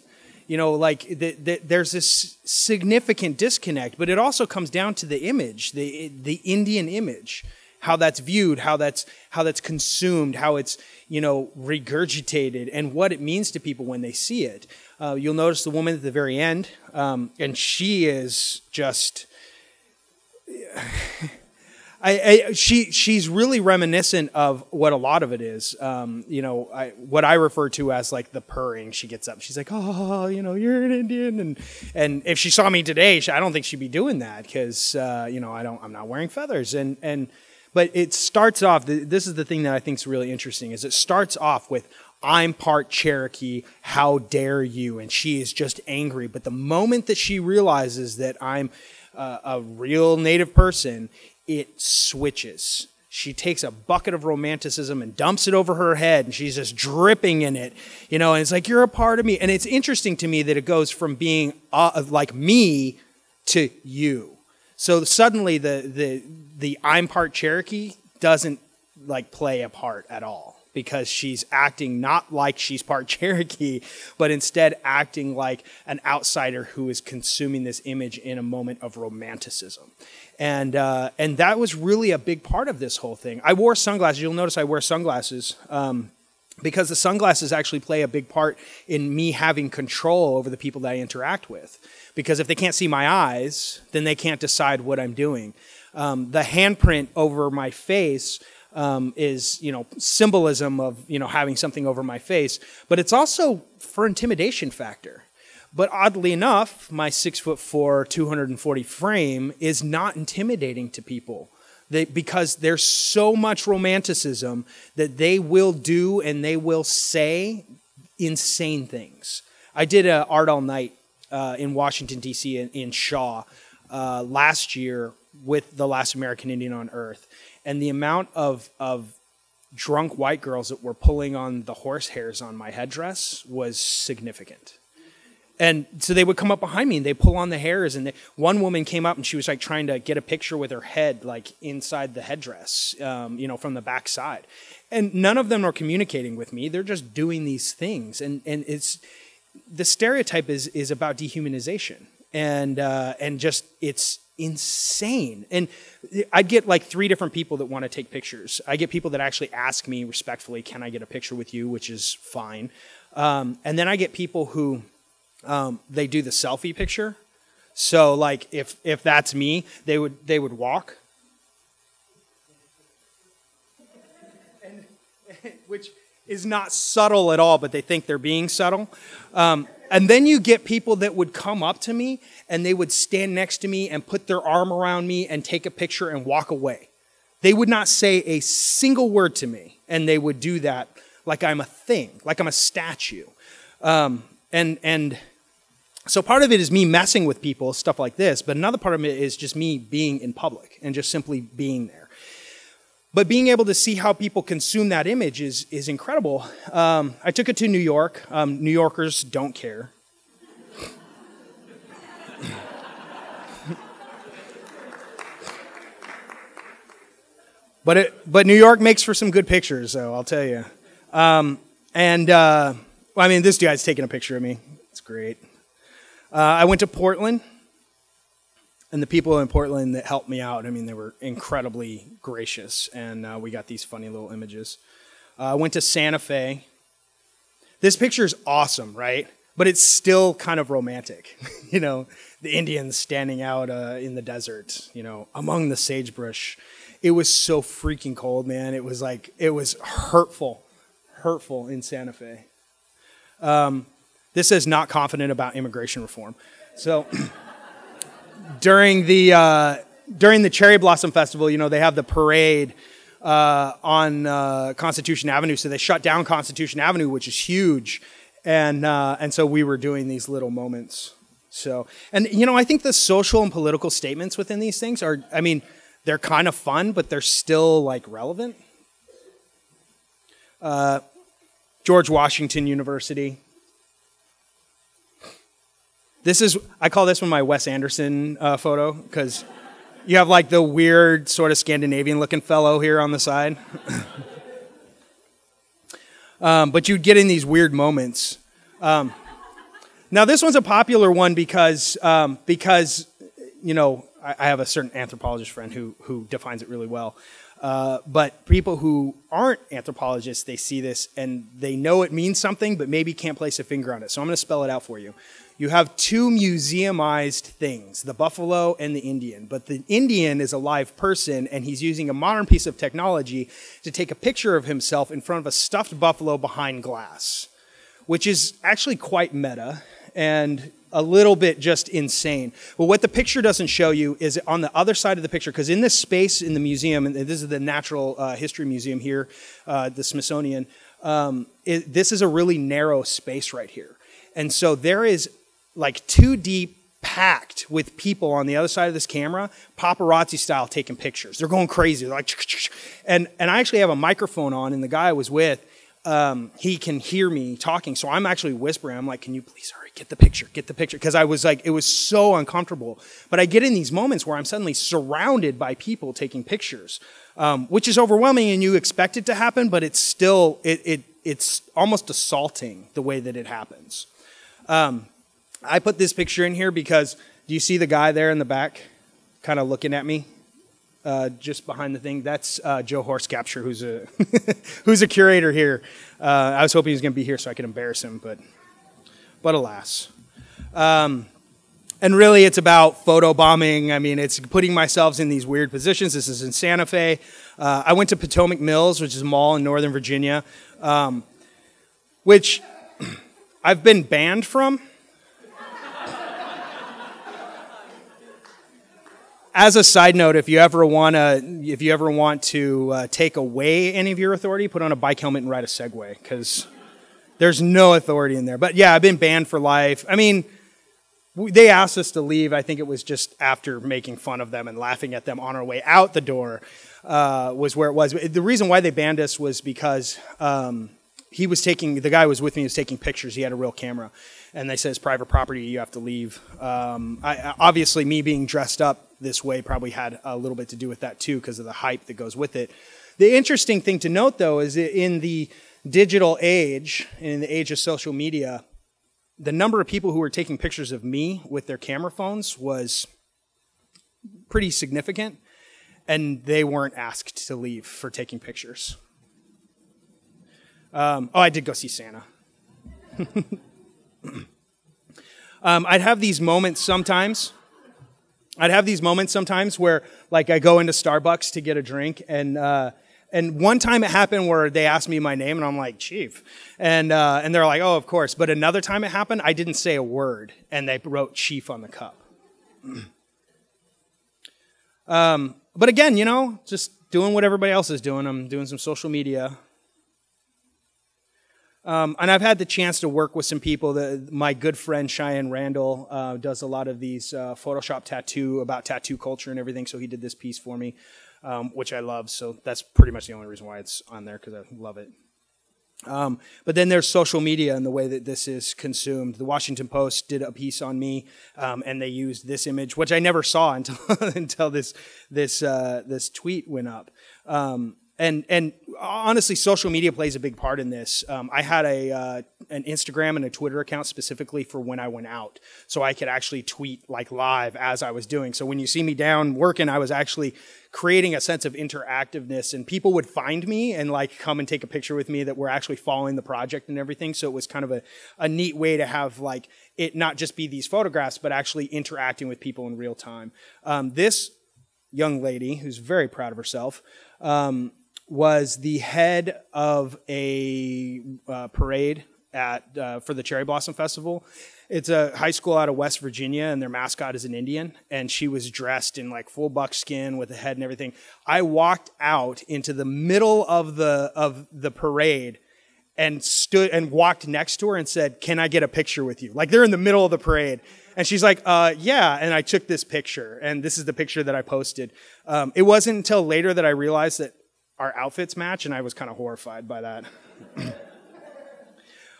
you know, like there's this significant disconnect. But it also comes down to the image, the Indian image, how that's viewed, how that's consumed, how it's, you know, regurgitated, and what it means to people when they see it. You'll notice the woman at the very end, and she is just. She's really reminiscent of what a lot of it is. You know, what I refer to as like the purring. She gets up, she's like, "Oh, you know, you're an Indian," and if she saw me today, I don't think she'd be doing that because you know, I'm not wearing feathers. But it starts off. This is the thing that I think is really interesting. Is it starts off with, "I'm part Cherokee, how dare you?" And she is just angry. But the moment that she realizes that I'm a real Native person, it switches. She takes a bucket of romanticism and dumps it over her head, and she's just dripping in it, you know, and it's like, "You're a part of me." And it's interesting to me that it goes from being like me to you. So suddenly the "I'm part Cherokee" doesn't like play a part at all, because she's acting not like she's part Cherokee, but instead acting like an outsider who is consuming this image in a moment of romanticism. And that was really a big part of this whole thing. I wore sunglasses. You'll notice I wear sunglasses because the sunglasses actually play a big part in me having control over the people that I interact with. Because if they can't see my eyes, then they can't decide what I'm doing. The handprint over my face is, you know, symbolism of, you know, having something over my face, but it's also for intimidation factor. But oddly enough, my 6'4", 240 frame is not intimidating to people, because there's so much romanticism that they will do and they will say insane things. I did a Art All Night in Washington, D.C. in Shaw last year with the last American Indian on Earth. And the amount of drunk white girls that were pulling on the horsehairs on my headdress was significant. And so they would come up behind me and they pull on the hairs. And one woman came up and she was like trying to get a picture with her head like inside the headdress, you know, from the back side. And none of them are communicating with me. They're just doing these things. And it's the stereotype is about dehumanization. And just it's insane. And I'd get like 3 different people that want to take pictures. I get people that actually ask me respectfully, can I get a picture with you, which is fine. And then I get people who they do the selfie picture. So like if that's me, they would walk. And, which is not subtle at all, but they think they're being subtle. And then you get people that would come up to me and they would stand next to me and put their arm around me and take a picture and walk away. They would not say a single word to me, and they would do that like I'm a thing, like I'm a statue. And so part of it is me messing with people, stuff like this, but another part of it is just me being in public and just simply being there. But being able to see how people consume that image is incredible. I took it to New York. New Yorkers don't care. But New York makes for some good pictures, though, I'll tell you. Well, I mean, this guy's taking a picture of me. It's great. I went to Portland. And the people in Portland that helped me out, I mean, they were incredibly gracious, and we got these funny little images. I went to Santa Fe. This picture is awesome, right? But it's still kind of romantic. You know, the Indians standing out in the desert, you know, among the sagebrush. It was so freaking cold, man. It was like, it was hurtful in Santa Fe. This says not confident about immigration reform. So... During the Cherry Blossom Festival, you know, they have the parade on Constitution Avenue. So they shut down Constitution Avenue, which is huge, and so we were doing these little moments. So, and you know, I think the social and political statements within these things are, I mean, they're kind of fun, but they're still like relevant. George Washington University. This is, I call this one my Wes Anderson photo, because you have like the weird sort of Scandinavian looking fellow here on the side. But you'd get in these weird moments. Now this one's a popular one because you know, I have a certain anthropologist friend who defines it really well. But people who aren't anthropologists, they see this and they know it means something, but maybe can't place a finger on it. So I'm going to spell it out for you. You have 2 museumized things, the buffalo and the Indian. But the Indian is a live person, and he's using a modern piece of technology to take a picture of himself in front of a stuffed buffalo behind glass, which is actually quite meta and a little bit just insane. Well, what the picture doesn't show you is on the other side of the picture, because in this space in the museum, and this is the Natural History Museum here, the Smithsonian, this is a really narrow space right here. And so there is like 2 deep, packed with people on the other side of this camera, paparazzi style, taking pictures. They're going crazy. They're like, and I actually have a microphone on, and the guy I was with, he can hear me talking, so I'm actually whispering. I'm like, can you please hurry, get the picture, because I was like, it was so uncomfortable. But I get in these moments where I'm suddenly surrounded by people taking pictures, which is overwhelming, and you expect it to happen, but it's still, it's almost assaulting the way that it happens. I put this picture in here because, do you see the guy there in the back kind of looking at me? Just behind the thing, that's Joe Horscapture, who's a who's a curator here. I was hoping he was going to be here so I could embarrass him, but alas. And really, it's about photobombing. I mean, it's putting myself in these weird positions. This is in Santa Fe. I went to Potomac Mills, which is a mall in Northern Virginia, which I've been banned from. As a side note, if you ever want to take away any of your authority, put on a bike helmet and ride a Segway, because there's no authority in there. But yeah, I've been banned for life. I mean, they asked us to leave. I think it was just after making fun of them and laughing at them on our way out the door was where it was. The reason why they banned us was because the guy was with me, he was taking pictures, he had a real camera, and they said it's private property, you have to leave. Obviously, me being dressed up this way probably had a little bit to do with that too, because of the hype that goes with it. The interesting thing to note, though, is in the digital age, in the age of social media, the number of people who were taking pictures of me with their camera phones was pretty significant, and they weren't asked to leave for taking pictures. I did go see Santa. I'd have these moments sometimes where, like, I go into Starbucks to get a drink, and one time it happened where they asked me my name, and I'm like, Chief. And they're like, oh, of course. But another time it happened, I didn't say a word, and they wrote Chief on the cup. But again, you know, just doing what everybody else is doing. I'm doing some social media. And I've had the chance to work with some people. My good friend Cheyenne Randall does a lot of these Photoshop tattoo culture and everything, so he did this piece for me. Which I love, so that's pretty much the only reason why it's on there, because I love it. But then there's social media and the way that this is consumed. The Washington Post did a piece on me, and they used this image, which I never saw until this tweet went up. And honestly, social media plays a big part in this. I had an Instagram and a Twitter account specifically for when I went out, so I could actually tweet like live as I was doing. So when you see me down working, I was actually creating a sense of interactiveness, and people would find me and like come and take a picture with me that were actually following the project and everything. So it was kind of a neat way to have like it not just be these photographs, but actually interacting with people in real time. This young lady, who's very proud of herself, was the head of a parade for the Cherry Blossom Festival. It's a high school out of West Virginia, and their mascot is an Indian, and she was dressed in like full buckskin with a head and everything. I walked out into the middle of the parade and stood and walked next to her and said, "Can I get a picture with you?" Like, they're in the middle of the parade. And she's like, yeah. And I took this picture, and this is the picture that I posted. It wasn't until later that I realized that our outfits match, and I was kind of horrified by that.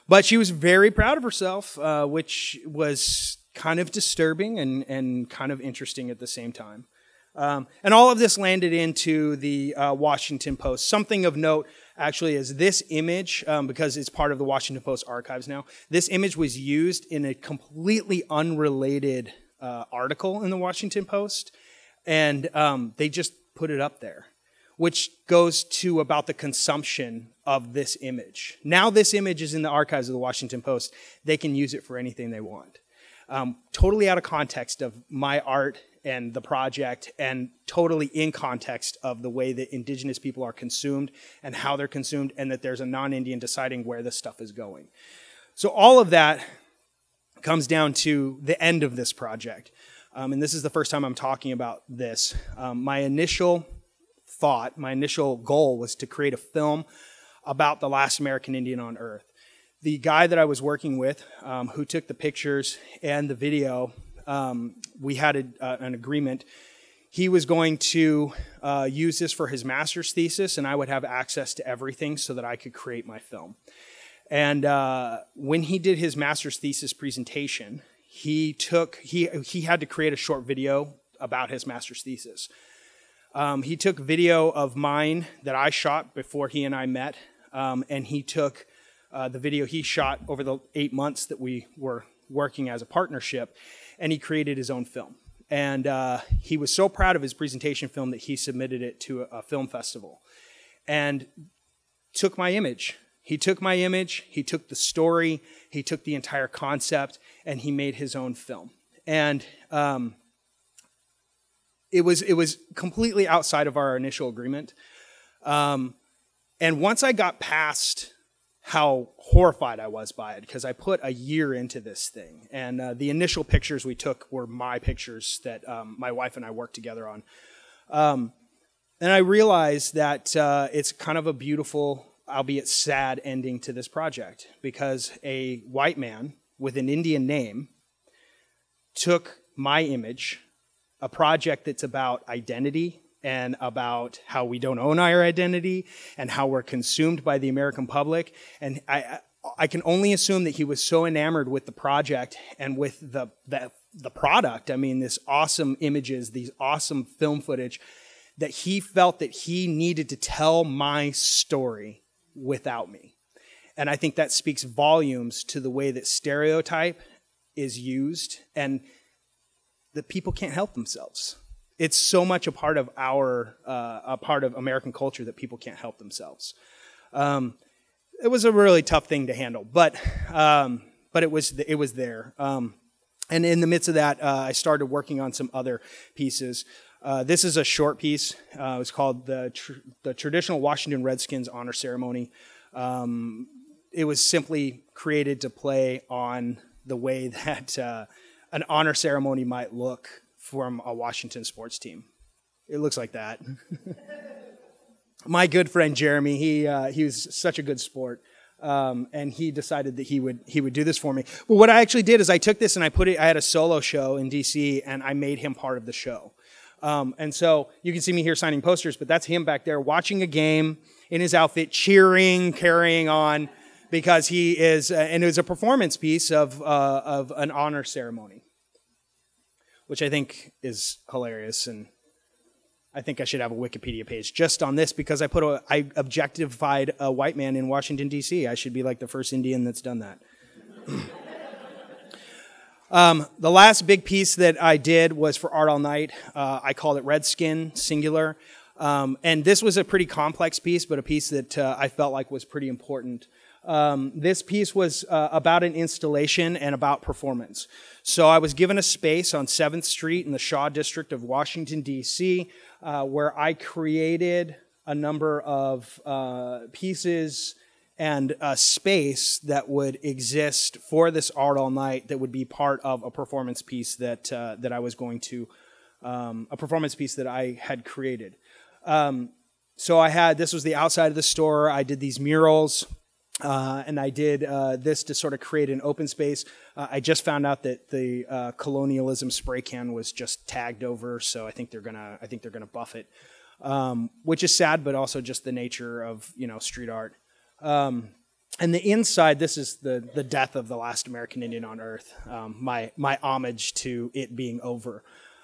But she was very proud of herself, which was kind of disturbing and kind of interesting at the same time. And all of this landed into the Washington Post. Something of note, actually, is this image, because it's part of the Washington Post archives now. This image was used in a completely unrelated article in the Washington Post, and they just put it up there, which goes to about the consumption of this image. Now this image is in the archives of the Washington Post. They can use it for anything they want. Totally out of context of my art and the project, and totally in context of the way that Indigenous people are consumed and how they're consumed, and that there's a non-Indian deciding where this stuff is going. So all of that comes down to the end of this project. And this is the first time I'm talking about this. My initial goal was to create a film about the last American Indian on Earth. The guy that I was working with, who took the pictures and the video, we had an agreement. He was going to use this for his master's thesis, and I would have access to everything so that I could create my film. And when he did his master's thesis presentation, he had to create a short video about his master's thesis. He took video of mine that I shot before he and I met, and he took the video he shot over the 8 months that we were working as a partnership, and he created his own film. And he was so proud of his presentation film that he submitted it to a film festival and took my image. He took my image, he took the story, he took the entire concept, and he made his own film. And it was completely outside of our initial agreement. And once I got past how horrified I was by it, because I put a year into this thing, and the initial pictures we took were my pictures that my wife and I worked together on. And I realized that it's kind of a beautiful, albeit sad, ending to this project, because a white man with an Indian name took my image, a project that's about identity and about how we don't own our identity and how we're consumed by the American public. And I can only assume that he was so enamored with the project and with the product. I mean, this awesome images, these awesome film footage, that he felt that he needed to tell my story without me. And I think that speaks volumes to the way that stereotype is used and that people can't help themselves. It's so much a part of a part of American culture that people can't help themselves. It was a really tough thing to handle, but it was there. And in the midst of that, I started working on some other pieces. This is a short piece. It was called the Traditional Washington Redskins Honor Ceremony. It was simply created to play on the way that an honor ceremony might look from a Washington sports team. It looks like that. My good friend Jeremy, he was such a good sport, and he decided that he would do this for me. But what I actually did is I took this and I had a solo show in DC, and I made him part of the show. And so you can see me here signing posters, but that's him back there watching a game in his outfit, cheering, carrying on, because he is, and it was a performance piece of an honor ceremony, which I think is hilarious. And I think I should have a Wikipedia page just on this because I objectified a white man in Washington, D.C. I should be like the first Indian that's done that. The last big piece that I did was for Art All Night. I called it Redskin, singular. And this was a pretty complex piece, but a piece that I felt like was pretty important. This piece was about an installation and about performance. So I was given a space on 7th Street in the Shaw District of Washington, D.C., where I created a number of pieces and a space that would exist for this Art All Night that would be part of a performance piece that I was going to, a performance piece that I had created. So this was the outside of the store. I did these murals. And I did this to sort of create an open space. I just found out that the colonialism spray can was just tagged over, so I think they're gonna buff it, which is sad, but also just the nature of street art. And the inside, this is the death of the last American Indian on Earth. My homage to it being over.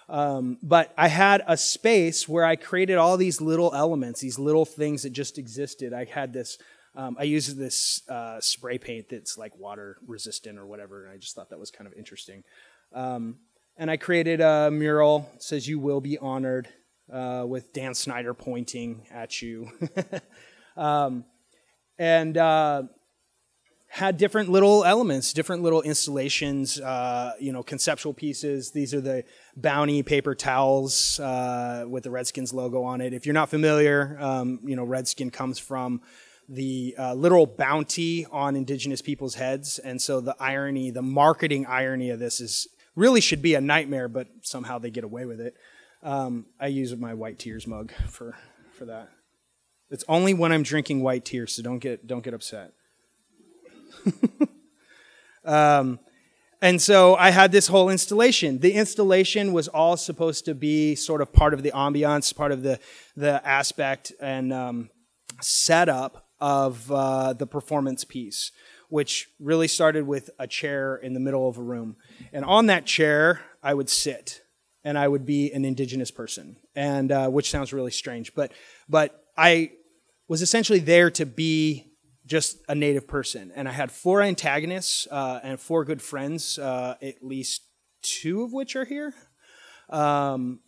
But I had a space where I created all these little elements, these little things that just existed. I had this. I used this spray paint that's like water resistant or whatever, and I just thought that was kind of interesting. And I created a mural that says "You will be honored," with Dan Snyder pointing at you, and had different little elements, different little installations, conceptual pieces. These are the Bounty paper towels with the Redskins logo on it. If you're not familiar, Redskin comes from the literal bounty on indigenous people's heads. And so the irony, the marketing irony of this really should be a nightmare, but somehow they get away with it. I use my White Tears mug for that. It's only when I'm drinking White Tears, so don't get upset. And so I had this whole installation. The installation was all supposed to be sort of part of the ambiance, part of the aspect and setup of the performance piece, which really started with a chair in the middle of a room. And on that chair, I would sit, and I would be an indigenous person, and which sounds really strange, but I was essentially there to be just a native person. And I had 4 antagonists and 4 good friends, at least 2 of which are here. And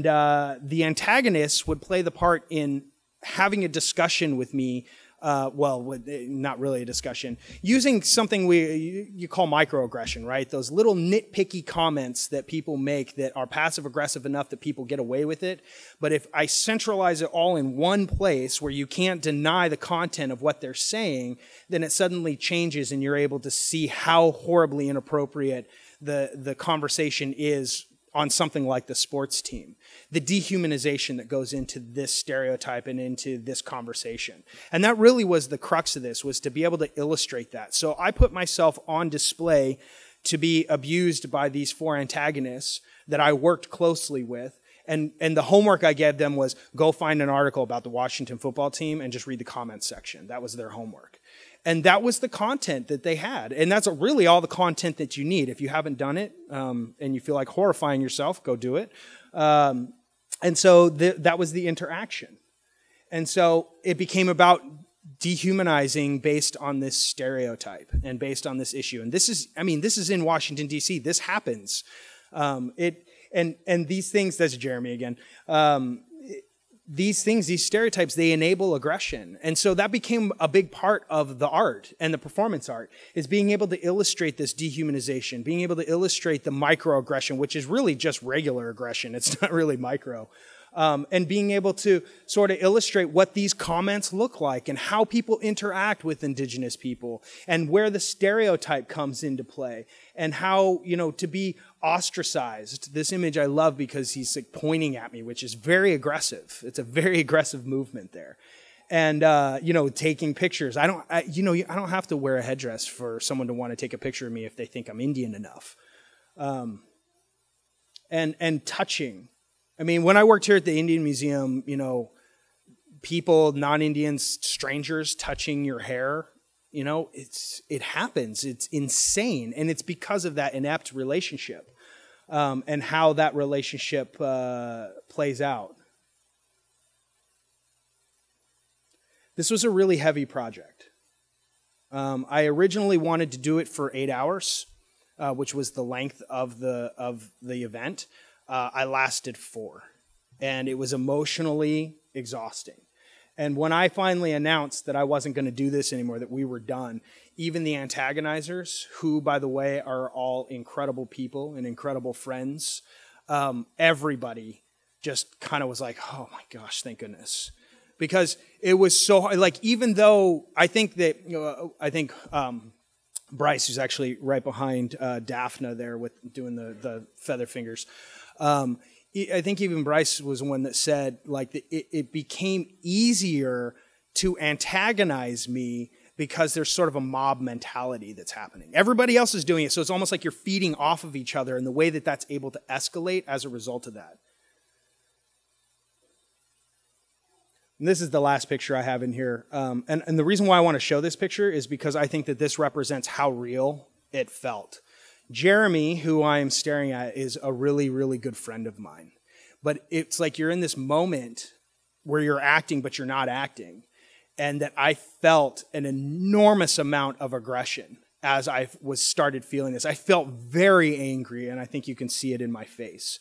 the antagonists would play the part in having a discussion with me, not really a discussion, using something you call microaggression, right? Those little nitpicky comments that people make that are passive-aggressive enough that people get away with it. But if I centralize it all in one place where you can't deny the content of what they're saying, then it suddenly changes and you're able to see how horribly inappropriate the conversation is on something like the sports team, the dehumanization that goes into this stereotype and into this conversation. And that really was the crux of this, was to be able to illustrate that. So I put myself on display to be abused by these 4 antagonists that I worked closely with. And the homework I gave them was go find an article about the Washington football team and just read the comments section. That was their homework. And that was the content that they had. And that's really all the content that you need. If you haven't done it and you feel like horrifying yourself, go do it. And so that was the interaction. And so it became about dehumanizing based on this stereotype and based on this issue. And this is in Washington, D.C. This happens. And these things, that's Jeremy again, these stereotypes, they enable aggression. And so that became a big part of the art and the performance art, is being able to illustrate this dehumanization, being able to illustrate the microaggression, which is really just regular aggression. It's not really micro. And being able to sort of illustrate what these comments look like and how people interact with Indigenous people and where the stereotype comes into play and how, to be ostracized. This image I love because he's like pointing at me, which is very aggressive. It's a very aggressive movement there. And, taking pictures. I don't have to wear a headdress for someone to want to take a picture of me if they think I'm Indian enough. And touching. I mean, when I worked here at the Indian Museum, people, non-Indians, strangers touching your hair, it happens. It's insane. And it's because of that inept relationship and how that relationship plays out. This was a really heavy project. I originally wanted to do it for 8 hours, which was the length of the event. I lasted 4, and it was emotionally exhausting. And when I finally announced that I wasn't going to do this anymore, that we were done, even the antagonizers, who, by the way, are all incredible people and incredible friends, everybody just kind of was like, oh my gosh, thank goodness. Because it was so hard. Like, even though I think Bryce, who's actually right behind Daphne there with doing the feather fingers, I think even Bryce was one that said, like, it became easier to antagonize me because there's sort of a mob mentality that's happening. Everybody else is doing it, so it's almost like you're feeding off of each other, and the way that that's able to escalate as a result of that. And this is the last picture I have in here. And the reason why I want to show this picture is because I think that this represents how real it felt. Jeremy, who I am staring at, is a really, really good friend of mine. But it's like you're in this moment where you're acting, but you're not acting. And that I felt an enormous amount of aggression as I started feeling this. I felt very angry, and I think you can see it in my face.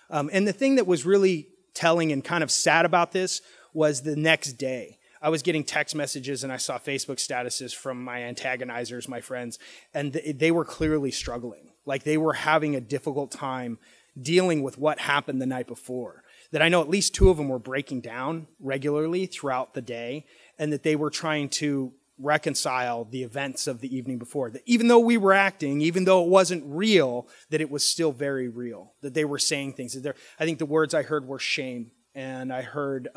And the thing that was really telling and kind of sad about this was the next day. I was getting text messages and I saw Facebook statuses from my antagonizers, my friends, and they were clearly struggling. Like, they were having a difficult time dealing with what happened the night before. That I know at least 2 of them were breaking down regularly throughout the day, and that they were trying to reconcile the events of the evening before. That even though we were acting, even though it wasn't real, that it was still very real. That they were saying things. I think the words I heard were shame. And I heard,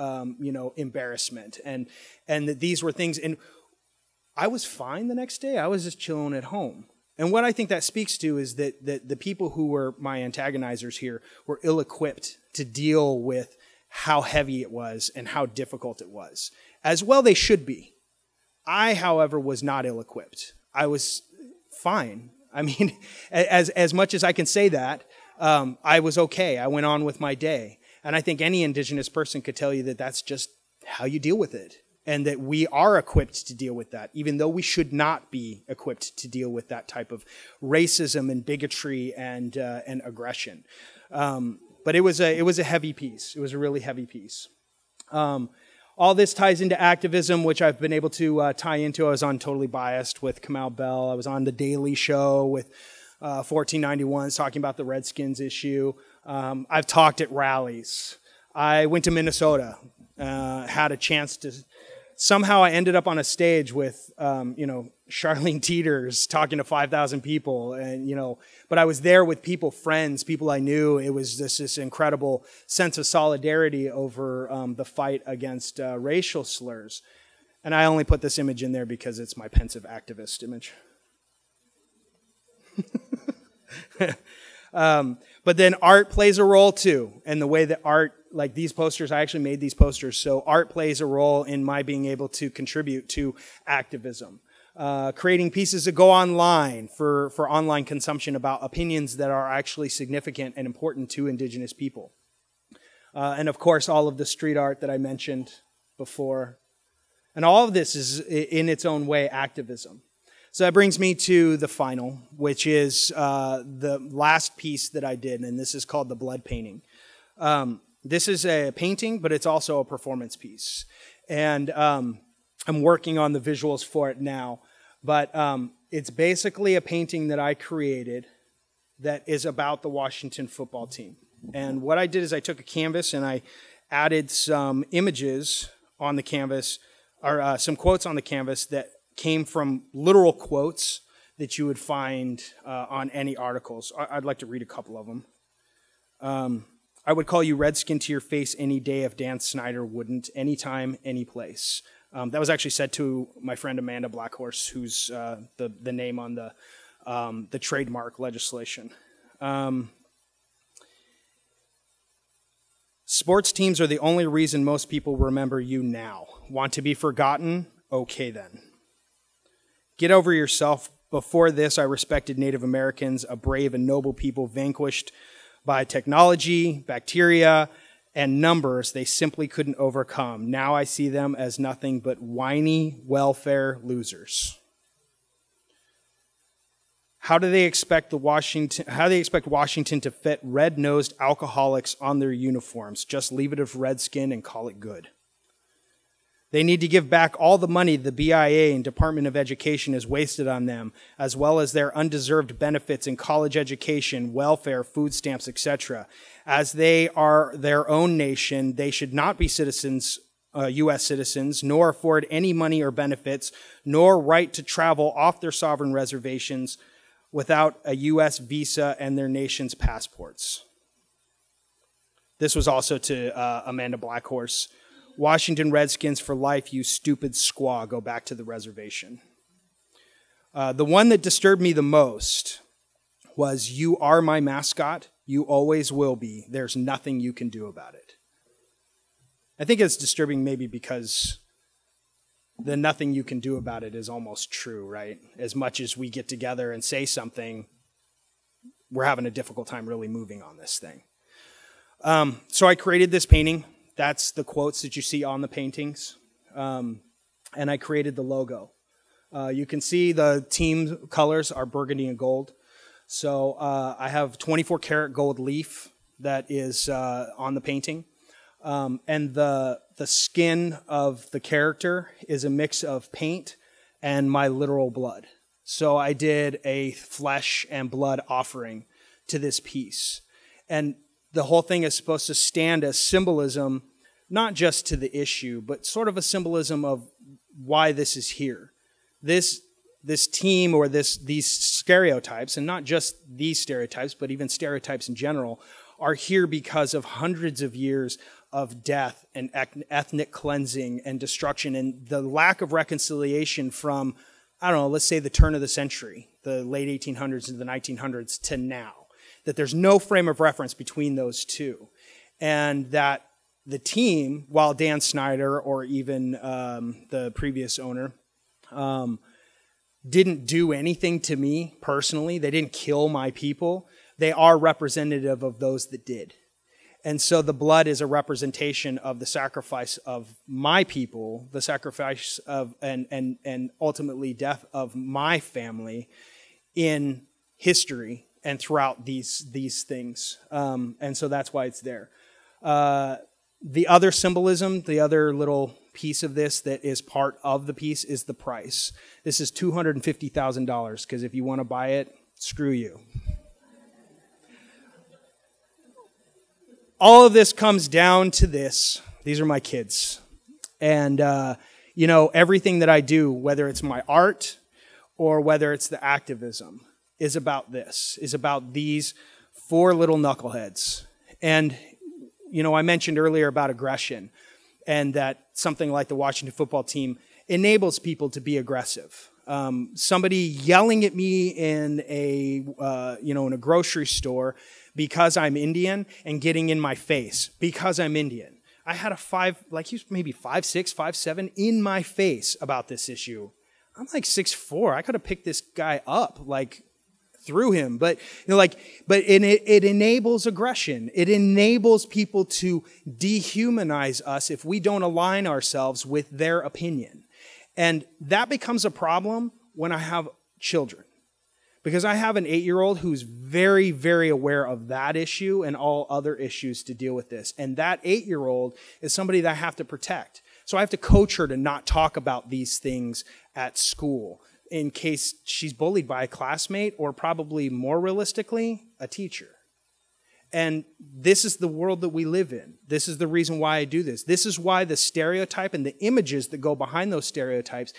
embarrassment, and that these were things. And I was fine the next day. I was just chilling at home. And what I think that speaks to is that the people who were my antagonizers here were ill-equipped to deal with how heavy it was and how difficult it was. As well they should be. I, however, was not ill-equipped. I was fine. I mean, as much as I can say that, I was okay. I went on with my day. And I think any Indigenous person could tell you that that's just how you deal with it. And that we are equipped to deal with that, even though we should not be equipped to deal with that type of racism and bigotry and aggression. But it was a heavy piece. It was a really heavy piece. All this ties into activism, which I've been able to tie into. I was on Totally Biased with Kamau Bell. I was on The Daily Show with 1491s talking about the Redskins issue. I've talked at rallies. I went to Minnesota, had a chance to, somehow I ended up on a stage with, Charlene Teeters talking to 5,000 people. And, but I was there with people, friends, people I knew. It was this incredible sense of solidarity over the fight against racial slurs. And I only put this image in there because it's my pensive activist image. But then art plays a role too. And the way that art, like these posters, I actually made these posters. So art plays a role in my being able to contribute to activism. Creating pieces that go online for online consumption about opinions that are actually significant and important to Indigenous people. And of course, all of the street art that I mentioned before. And all of this is, in its own way, activism. So that brings me to the final, which is the last piece that I did, and this is called the blood painting. This is a painting, but it's also a performance piece. And I'm working on the visuals for it now, but it's basically a painting that I created that is about the Washington football team. And what I did is I took a canvas and I added some images on the canvas, or some quotes on the canvas that came from literal quotes that you would find on any articles. I'd like to read a couple of them. I would call you redskin to your face any day if Dan Snyder wouldn't, anytime, any place. That was actually said to my friend Amanda Blackhorse, who's the name on the trademark legislation. Sports teams are the only reason most people remember you now. Want to be forgotten? Okay then. Get over yourself. Before this, I respected Native Americans, a brave and noble people vanquished by technology, bacteria, and numbers they simply couldn't overcome. Now I see them as nothing but whiny welfare losers. How do they expect Washington to fit red-nosed alcoholics on their uniforms? Just leave it as redskin and call it good. They need to give back all the money the BIA and Department of Education has wasted on them, as well as their undeserved benefits in college education, welfare, food stamps, etc. As they are their own nation, they should not be citizens, U.S. citizens, nor afford any money or benefits, nor right to travel off their sovereign reservations without a U.S. visa and their nation's passports. This was also to Amanda Blackhorse. Washington Redskins for life, you stupid squaw. Go back to the reservation. The one that disturbed me the most was, you are my mascot. You always will be. There's nothing you can do about it. I think it's disturbing maybe because the nothing you can do about it is almost true, right? As much as we get together and say something, we're having a difficult time really moving on this thing. So I created this painting. That's the quotes that you see on the paintings. And I created the logo. You can see the team colors are burgundy and gold. So I have 24 karat gold leaf that is on the painting. And the skin of the character is a mix of paint and my literal blood. So I did a flesh and blood offering to this piece. And the whole thing is supposed to stand as symbolism, not just to the issue, but sort of a symbolism of why this is here. This team, or these stereotypes, and not just these stereotypes, but even stereotypes in general, are here because of hundreds of years of death and ethnic cleansing and destruction, and the lack of reconciliation from, I don't know, let's say the turn of the century, the late 1800s and the 1900s to now. That there's no frame of reference between those two. And that the team, while Dan Snyder or even the previous owner didn't do anything to me personally, they didn't kill my people, they are representative of those that did. And so the blood is a representation of the sacrifice of my people, the sacrifice of and ultimately death of my family in history and throughout these things. And so that's why it's there. The other symbolism, the other little piece of this that is part of the piece is the price. This is $250,000, because if you want to buy it, screw you. All of this comes down to this. These are my kids. And, you know, everything that I do, whether it's my art or whether it's the activism, is about this, is about these four little knuckleheads. And, you know, I mentioned earlier about aggression, and that something like the Washington football team enables people to be aggressive. Somebody yelling at me in a, in a grocery store because I'm Indian and getting in my face because I'm Indian. I had maybe 5'6", 5'7", in my face about this issue. I'm like 6'4". I could have picked this guy up, through him. But it enables aggression. It enables people to dehumanize us if we don't align ourselves with their opinion. And that becomes a problem when I have children. Because I have an 8-year-old who's very, very aware of that issue and all other issues to deal with this. And that 8-year-old is somebody that I have to protect. So I have to coach her to not talk about these things at school in case she's bullied by a classmate or, probably more realistically, a teacher. And this is the world that we live in. This is the reason why I do this. This is why the stereotype and the images that go behind those stereotypes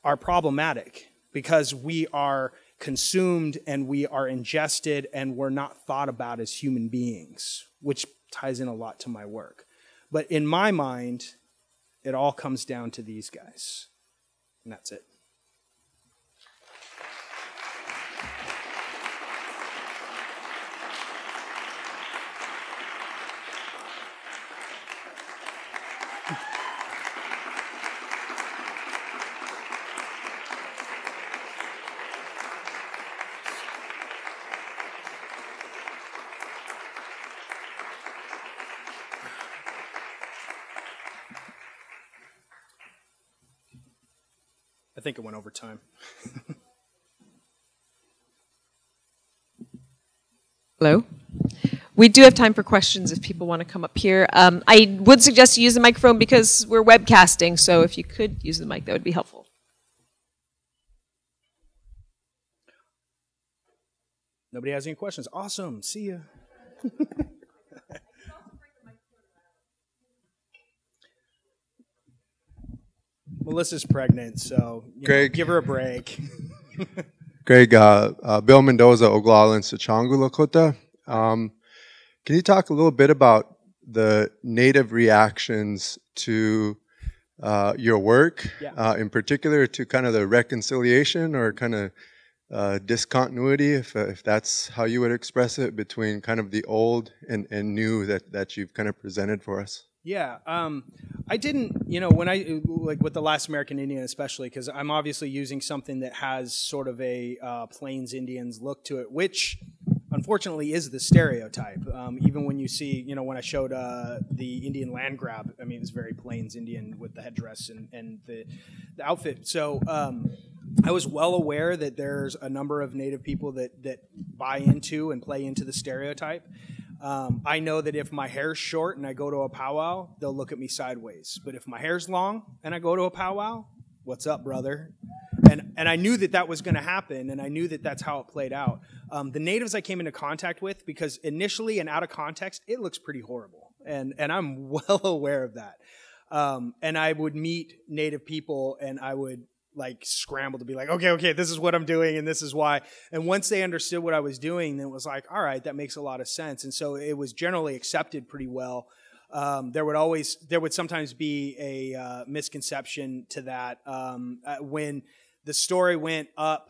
are problematic, because we are consumed and we are ingested and we're not thought about as human beings, which ties in a lot to my work. But in my mind, it all comes down to these guys. And that's it. I think it went over time. Hello. We do have time for questions if people want to come up here. I would suggest you use the microphone because we're webcasting, so if you could use the mic, that would be helpful. Nobody has any questions? Awesome. See ya. Melissa's pregnant, so Greg, give her a break. Greg, Bill Mendoza, Oglalan Sachangula Lakota. Can you talk a little bit about the Native reactions to your work, in particular to kind of the reconciliation or kind of discontinuity, if that's how you would express it, between kind of the old and new that you've kind of presented for us? Yeah, I didn't, when I, with the Last American Indian especially, because I'm obviously using something that has sort of a Plains Indians look to it, which unfortunately is the stereotype. Even when you see, when I showed the Indian land grab, I mean, it was very Plains Indian with the headdress and the outfit. So I was well aware that there's a number of Native people that buy into and play into the stereotype. I know that if my hair's short and I go to a powwow, they'll look at me sideways. But if my hair's long and I go to a powwow, what's up, brother? And I knew that was going to happen, and I knew that that's how it played out. The natives I came into contact with, because initially and out of context, it looks pretty horrible. And I'm well aware of that. And I would meet Native people, and I would scramble to be like, okay, this is what I'm doing and this is why. And once they understood what I was doing, then it was like, all right, that makes a lot of sense. And so it was generally accepted pretty well. There would sometimes be a misconception to that. When the story went up,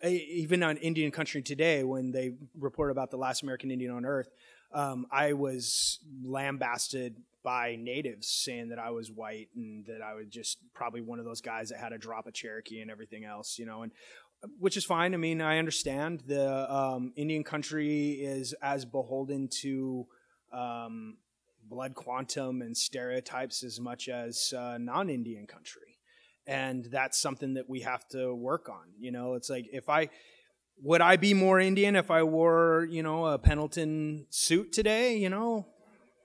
even on Indian Country Today, when they report about the last American Indian on Earth, I was lambasted by natives saying that I was white and that I was just probably one of those guys that had to drop a Cherokee and everything else, and which is fine. I mean, I understand the Indian country is as beholden to blood quantum and stereotypes as much as non-Indian country. And that's something that we have to work on. It's like, would I be more Indian if I wore, a Pendleton suit today,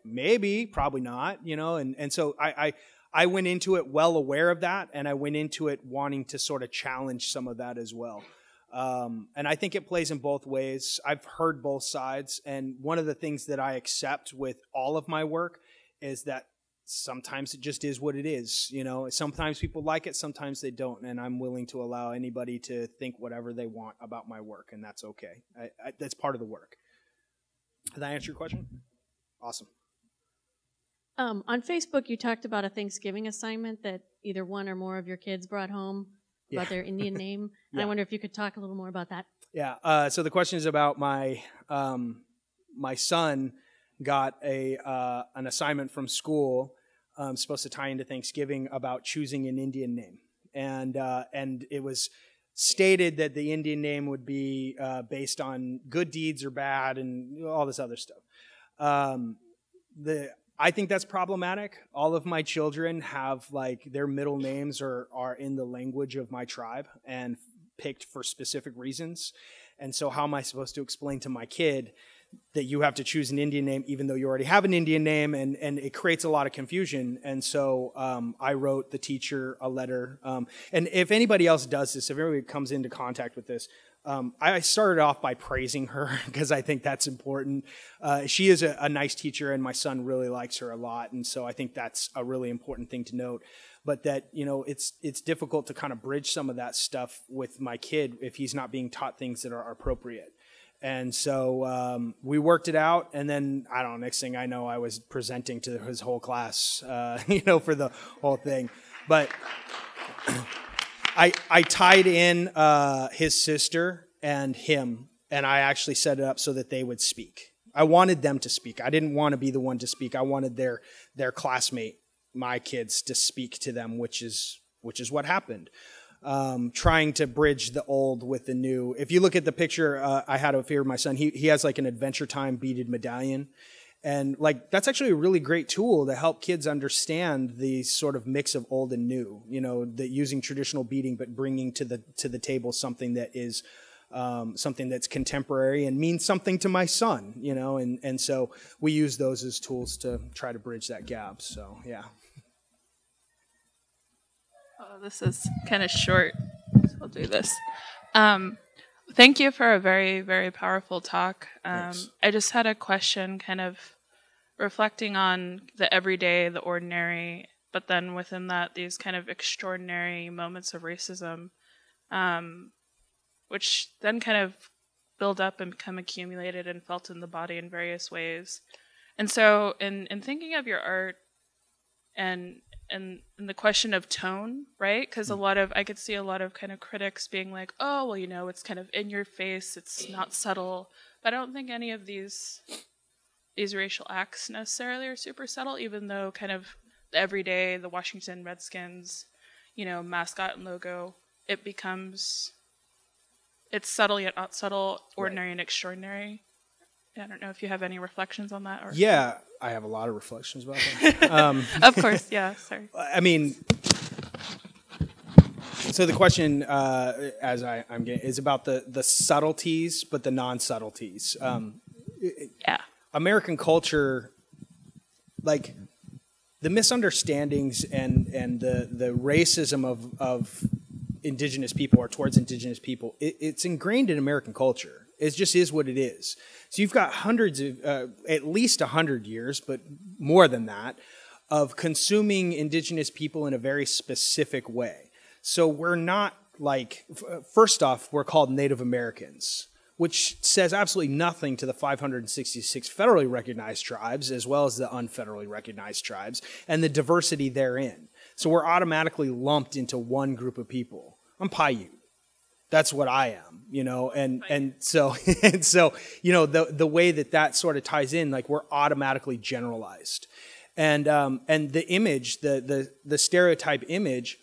Maybe, probably not, and so I went into it well aware of that, and I went into it wanting to sort of challenge some of that as well. And I think it plays in both ways. I've heard both sides, and one of the things that I accept with all of my work is that sometimes it just is what it is. Sometimes people like it, sometimes they don't, and I'm willing to allow anybody to think whatever they want about my work, and that's okay. That's part of the work. Did that answer your question? Awesome. On Facebook, you talked about a Thanksgiving assignment that either one or more of your kids brought home about their Indian name. Yeah. I wonder if you could talk a little more about that. Yeah. So the question is about my my son got an assignment from school, supposed to tie into Thanksgiving, about choosing an Indian name, and it was stated that the Indian name would be based on good deeds or bad and all this other stuff. I think that's problematic. All of my children have, like, their middle names are in the language of my tribe and picked for specific reasons. And so how am I supposed to explain to my kid that you have to choose an Indian name even though you already have an Indian name? And it creates a lot of confusion. And so I wrote the teacher a letter. And if anybody else does this, if everybody comes into contact with this, I started off by praising her because I think that's important. She is a nice teacher, and my son really likes her a lot, and so I think that's a really important thing to note. But that, you know, it's difficult to kind of bridge some of that stuff with my kid if he's not being taught things that are appropriate. And so we worked it out, and then, I don't know, next thing I know, I was presenting to his whole class, you know, for the whole thing. But I tied in his sister and him, and I actually set it up so that they would speak. I wanted them to speak. I didn't want to be the one to speak. I wanted their classmate, my kids, to speak to them, which is what happened. Trying to bridge the old with the new. If you look at the picture I had of here, my son, he has like an Adventure Time beaded medallion. And like, that's actually a really great tool to help kids understand the sort of mix of old and new, you know, that using traditional beading, but bringing to the table something that is something that's contemporary and means something to my son, you know, and so we use those as tools to try to bridge that gap. So, yeah. Oh, this is kind of short, so I'll do this. Thank you for a very, very powerful talk. I just had a question kind of reflecting on the everyday, the ordinary, but then within that, these kind of extraordinary moments of racism, which then kind of build up and become accumulated and felt in the body in various ways. And so in thinking of your art and the question of tone, right? Because I could see a lot of kind of critics being like, oh, well, you know, it's kind of in your face, it's not subtle. But I don't think any of these racial acts necessarily are super subtle, even though kind of the everyday, the Washington Redskins, you know, mascot and logo, it's subtle yet not subtle, ordinary and extraordinary. I don't know if you have any reflections on that. Or yeah, I have a lot of reflections about that. Of course, yeah, sorry. I mean, so the question, as I'm getting, is about the subtleties, but the non-subtleties. Yeah. American culture, like the misunderstandings and the racism of Indigenous people or towards Indigenous people, it's ingrained in American culture. It just is what it is. So you've got hundreds of, at least 100 years, but more than that, of consuming Indigenous people in a very specific way. So we're not like, first off, we're called Native Americans, which says absolutely nothing to the 566 federally recognized tribes, as well as the unfederally recognized tribes, and the diversity therein. So we're automatically lumped into one group of people. I'm Paiute. That's what I am, you know, and so you know, the way that sort of ties in, like we're automatically generalized, and the image, the stereotype image,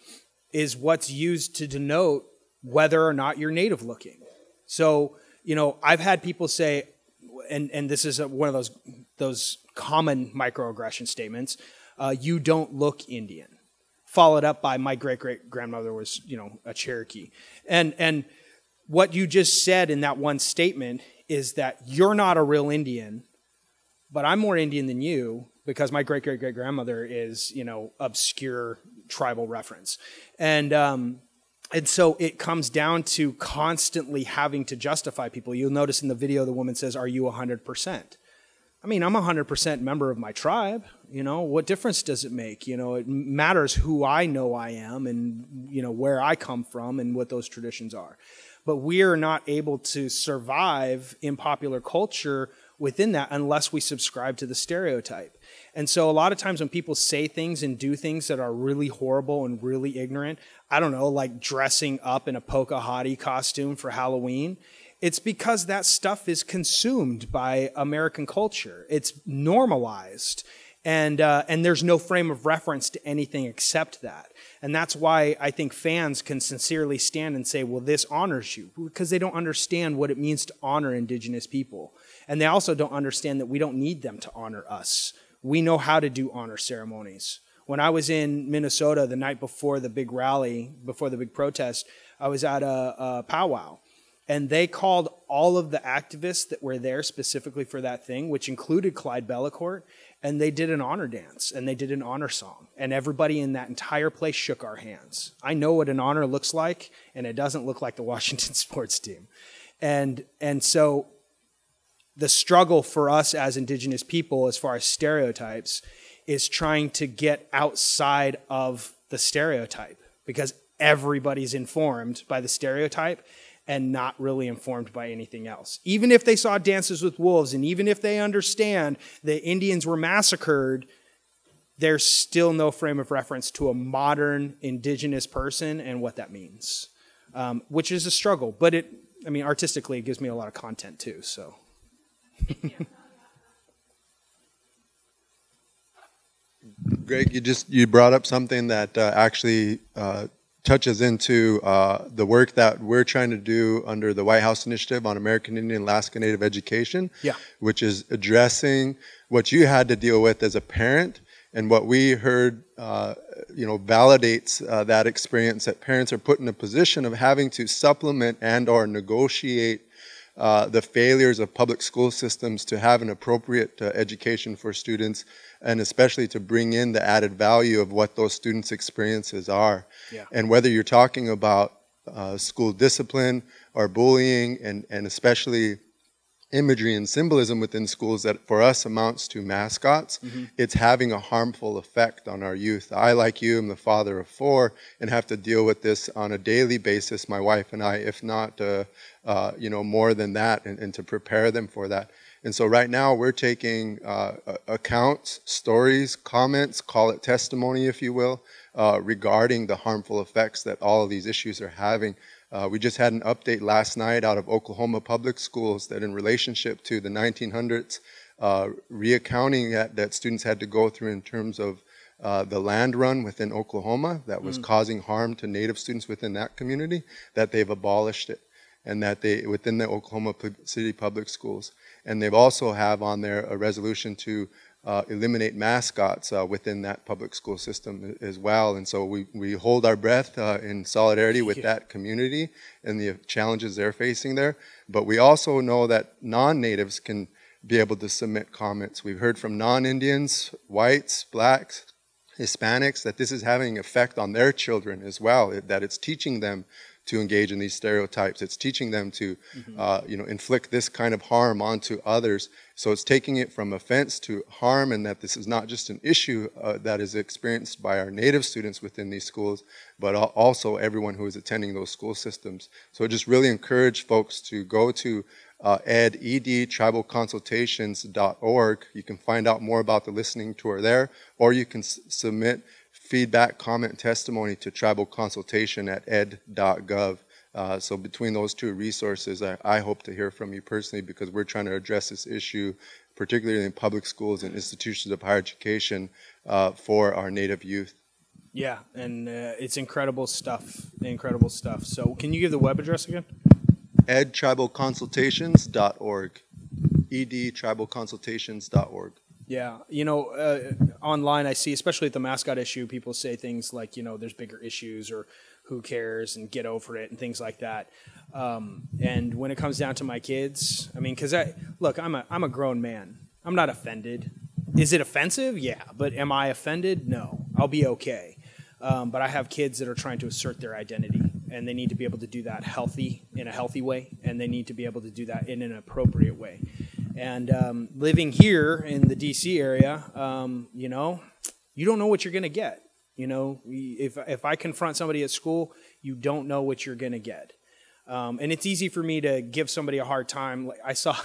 is what's used to denote whether or not you're native looking. So, you know, I've had people say, and this is one of those common microaggression statements, you don't look Indian. Followed up by my great-great-grandmother was, you know, a Cherokee. And what you just said in that one statement is that you're not a real Indian, but I'm more Indian than you because my great-great-great-grandmother is, you know, obscure tribal reference. And so it comes down to constantly having to justify people. You'll notice in the video the woman says, are you 100%? I mean, I'm 100% member of my tribe. You know, what difference does it make? You know, it matters who I know I am and, you know, where I come from and what those traditions are. But we are not able to survive in popular culture within that unless we subscribe to the stereotype. And so a lot of times when people say things and do things that are really horrible and really ignorant, I don't know, like dressing up in a Pocahontas costume for Halloween, It's because that stuff is consumed by American culture. It's normalized, and there's no frame of reference to anything except that. And that's why I think fans can sincerely stand and say, well, this honors you, because they don't understand what it means to honor Indigenous people. And they also don't understand that we don't need them to honor us. We know how to do honor ceremonies. When I was in Minnesota the night before the big rally, before the big protest, I was at a powwow. And they called all of the activists that were there specifically for that thing, which included Clyde Bellecourt, and they did an honor dance, and they did an honor song. And everybody in that entire place shook our hands. I know what an honor looks like, and it doesn't look like the Washington sports team. And so the struggle for us as Indigenous people, as far as stereotypes, is trying to get outside of the stereotype, because everybody's informed by the stereotype and not really informed by anything else. Even if they saw Dances with Wolves, and even if they understand that Indians were massacred, there's still no frame of reference to a modern Indigenous person and what that means, which is a struggle. But artistically, it gives me a lot of content too, so. Greg, you brought up something that actually touches into the work that we're trying to do under the White House Initiative on American Indian Alaska Native Education, which is addressing what you had to deal with as a parent, and what we heard validates that experience, that parents are put in a position of having to supplement and or negotiate the failures of public school systems to have an appropriate education for students, and especially to bring in the added value of what those students' experiences are. Yeah. And whether you're talking about school discipline or bullying, and especially imagery and symbolism within schools that for us amounts to mascots, it's having a harmful effect on our youth. I, like you, am the father of 4 and have to deal with this on a daily basis, my wife and I, if not more than that, and to prepare them for that. And so right now we're taking accounts, stories, comments, call it testimony if you will, regarding the harmful effects that all of these issues are having. We just had an update last night out of Oklahoma public schools that in relationship to the 1900s, reaccounting that students had to go through in terms of the land run within Oklahoma that was causing harm to Native students within that community, that they've abolished it, and that they, within the Oklahoma City public schools. And they've also have on there a resolution to eliminate mascots within that public school system as well. And so we hold our breath in solidarity with that community and the challenges they're facing there. But we also know that non-natives can be able to submit comments. We've heard from non-Indians, whites, blacks, Hispanics, that this is having an effect on their children as well, that it's teaching them to engage in these stereotypes. It's teaching them to, inflict this kind of harm onto others. So it's taking it from offense to harm, and that this is not just an issue that is experienced by our Native students within these schools, but also everyone who is attending those school systems. So I just really encourage folks to go to tribalconsultations.org. You can find out more about the listening tour there, or you can submit feedback, comment, testimony to tribalconsultation@ed.gov. So between those two resources, I hope to hear from you personally, because we're trying to address this issue, particularly in public schools and institutions of higher education for our Native youth. Yeah, and it's incredible stuff, So can you give the web address again? edtribalconsultations.org, edtribalconsultations.org. Yeah, online I see, especially at the mascot issue, people say things like, there's bigger issues, or who cares, and get over it, and things like that. And when it comes down to my kids, because I'm a grown man. I'm not offended. Is it offensive? Yeah, but am I offended? No, I'll be okay. But I have kids that are trying to assert their identity, and they need to be able to do that in a healthy way, and they need to be able to do that in an appropriate way. And living here in the D.C. area, you don't know what you're going to get. If I confront somebody at school, you don't know what you're going to get. And it's easy for me to give somebody a hard time. Like I saw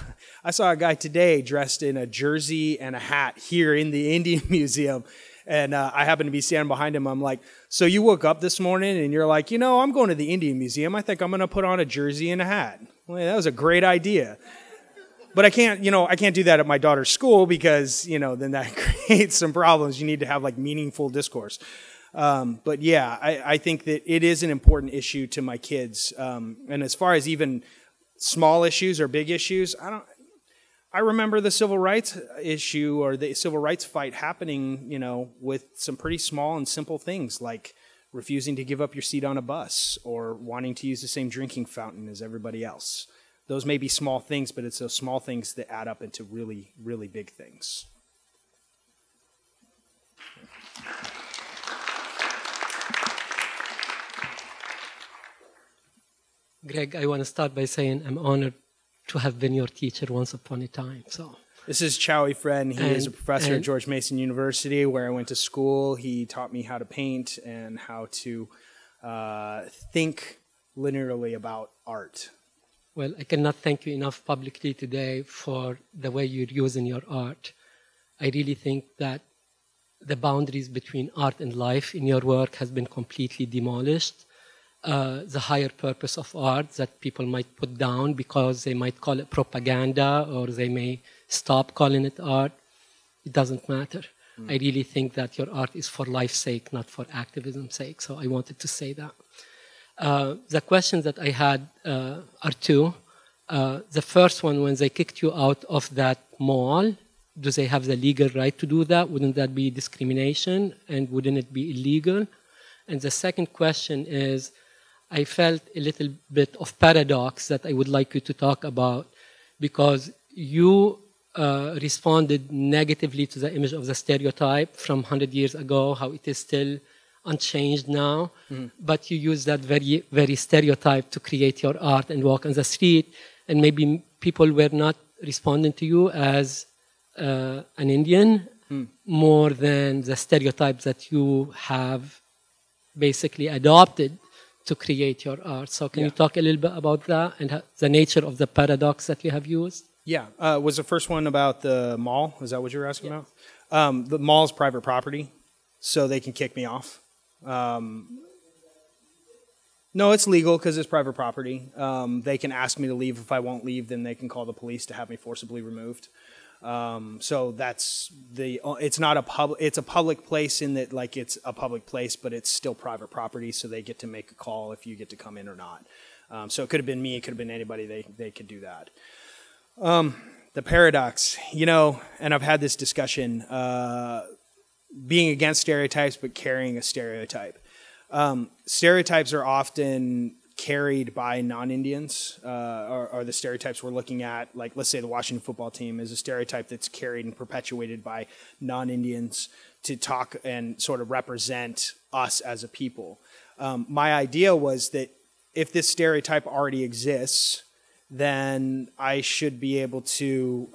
a guy today dressed in a jersey and a hat here in the Indian Museum. And I happened to be standing behind him. I'm like, so you woke up this morning and you're like, I'm going to the Indian Museum. I think I'm going to put on a jersey and a hat. well, that was a great idea. But I can't do that at my daughter's school because, then that creates some problems. You need to have like meaningful discourse. But yeah, I think that it is an important issue to my kids. And as far as even small issues or big issues, I remember the civil rights issue or the civil rights fight happening, with some pretty small and simple things like refusing to give up your seat on a bus or wanting to use the same drinking fountain as everybody else. Those may be small things, but it's those small things that add up into really, really big things. Greg, I want to start by saying I'm honored to have been your teacher once upon a time. So this is Chowie Fred. He is a professor at George Mason University, where I went to school. He taught me how to paint and how to think linearly about art. Well, I cannot thank you enough publicly today for the way you're using your art. I really think that the boundaries between art and life in your work has been completely demolished. The higher purpose of art that people might put down because they might call it propaganda or they may stop calling it art, it doesn't matter. I really think that your art is for life's sake, not for activism's sake. So I wanted to say that. The questions that I had are two. The first one, when they kicked you out of that mall, do they have the legal right to do that? Wouldn't that be discrimination? And wouldn't it be illegal? And the second question is, I felt a little bit of paradox that I would like you to talk about, because you responded negatively to the image of the stereotype from 100 years ago, how it is still unchanged now, but you use that very, very stereotype to create your art and walk on the street, and maybe people were not responding to you as an Indian more than the stereotypes that you have basically adopted to create your art. So can you talk a little bit about that and the nature of the paradox that you have used? Yeah. Was the first one about the mall? Is that what you were asking about? The mall is private property, so they can kick me off. No, it's legal because it's private property. They can ask me to leave. If I won't leave, then they can call the police to have me forcibly removed. So that's it's not a public, it's a public place in that, like, it's a public place, but it's still private property, so they get to make a call if you get to come in or not. So it could have been me, it could have been anybody, they could do that. The paradox, and I've had this discussion, being against stereotypes, but carrying a stereotype. Stereotypes are often carried by non-Indians, or the stereotypes we're looking at, like let's say the Washington football team is a stereotype that's carried and perpetuated by non-Indians to talk and sort of represent us as a people. My idea was that if this stereotype already exists, then I should be able to,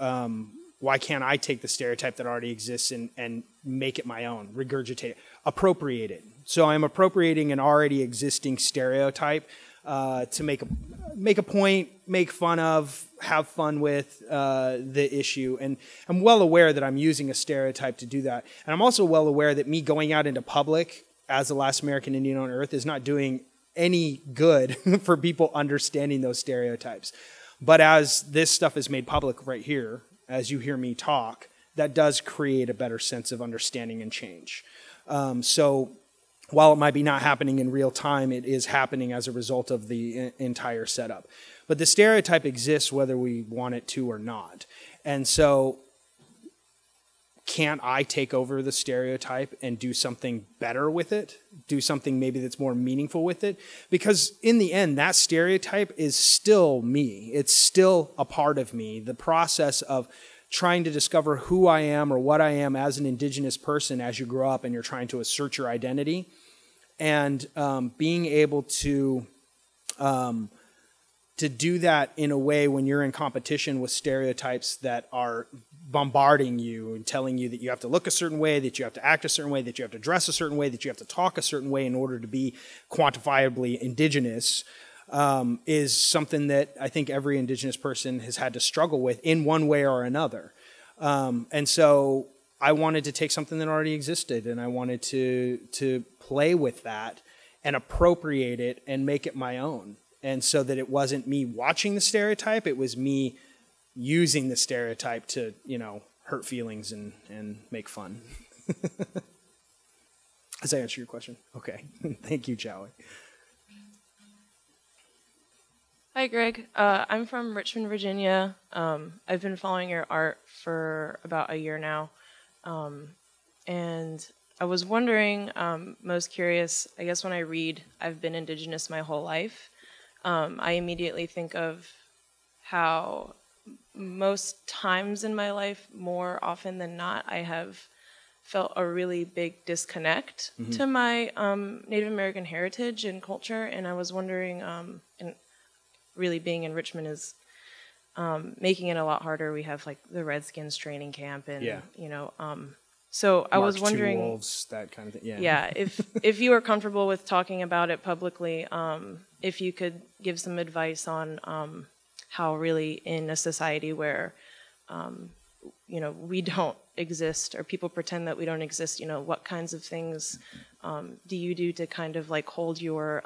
why can't I take the stereotype that already exists and make it my own, regurgitate it, appropriate it. So I'm appropriating an already existing stereotype to make a point, make fun of, have fun with the issue. And I'm well aware that I'm using a stereotype to do that. And I'm also well aware that me going out into public as the last American Indian on Earth is not doing any good for people understanding those stereotypes. But as this stuff is made public right here, as you hear me talk, that does create a better sense of understanding and change. So while it might be not happening in real time, it is happening as a result of the entire setup. But the stereotype exists whether we want it to or not. And so can't I take over the stereotype and do something better with it? Do something maybe that's more meaningful with it? Because in the end, that stereotype is still me. It's still a part of me. The process of trying to discover who I am or what I am as an Indigenous person as you grow up and you're trying to assert your identity, and being able to do that in a way when you're in competition with stereotypes that are bombarding you and telling you that you have to look a certain way, that you have to act a certain way, that you have to dress a certain way, that you have to talk a certain way in order to be quantifiably Indigenous, is something that I think every Indigenous person has had to struggle with in one way or another. And so I wanted to take something that already existed, and I wanted to play with that and appropriate it and make it my own. And so that it wasn't me watching the stereotype, it was me using the stereotype to, hurt feelings and make fun. Does that answer your question? Okay. Thank you, Joey. Hi, Greg. I'm from Richmond, Virginia. I've been following your art for about a year now. And I was wondering, most curious, I guess when I read, I've been Indigenous my whole life. I immediately think of how most times in my life, more often than not, I have felt a really big disconnect to my Native American heritage and culture. And I was wondering, and really being in Richmond is making it a lot harder. We have like the Redskins training camp and, so I was wondering, wolves, that kind of thing. Yeah, if you were comfortable with talking about it publicly, if you could give some advice on how really in a society where, we don't exist or people pretend that we don't exist, what kinds of things do you do to kind of like hold your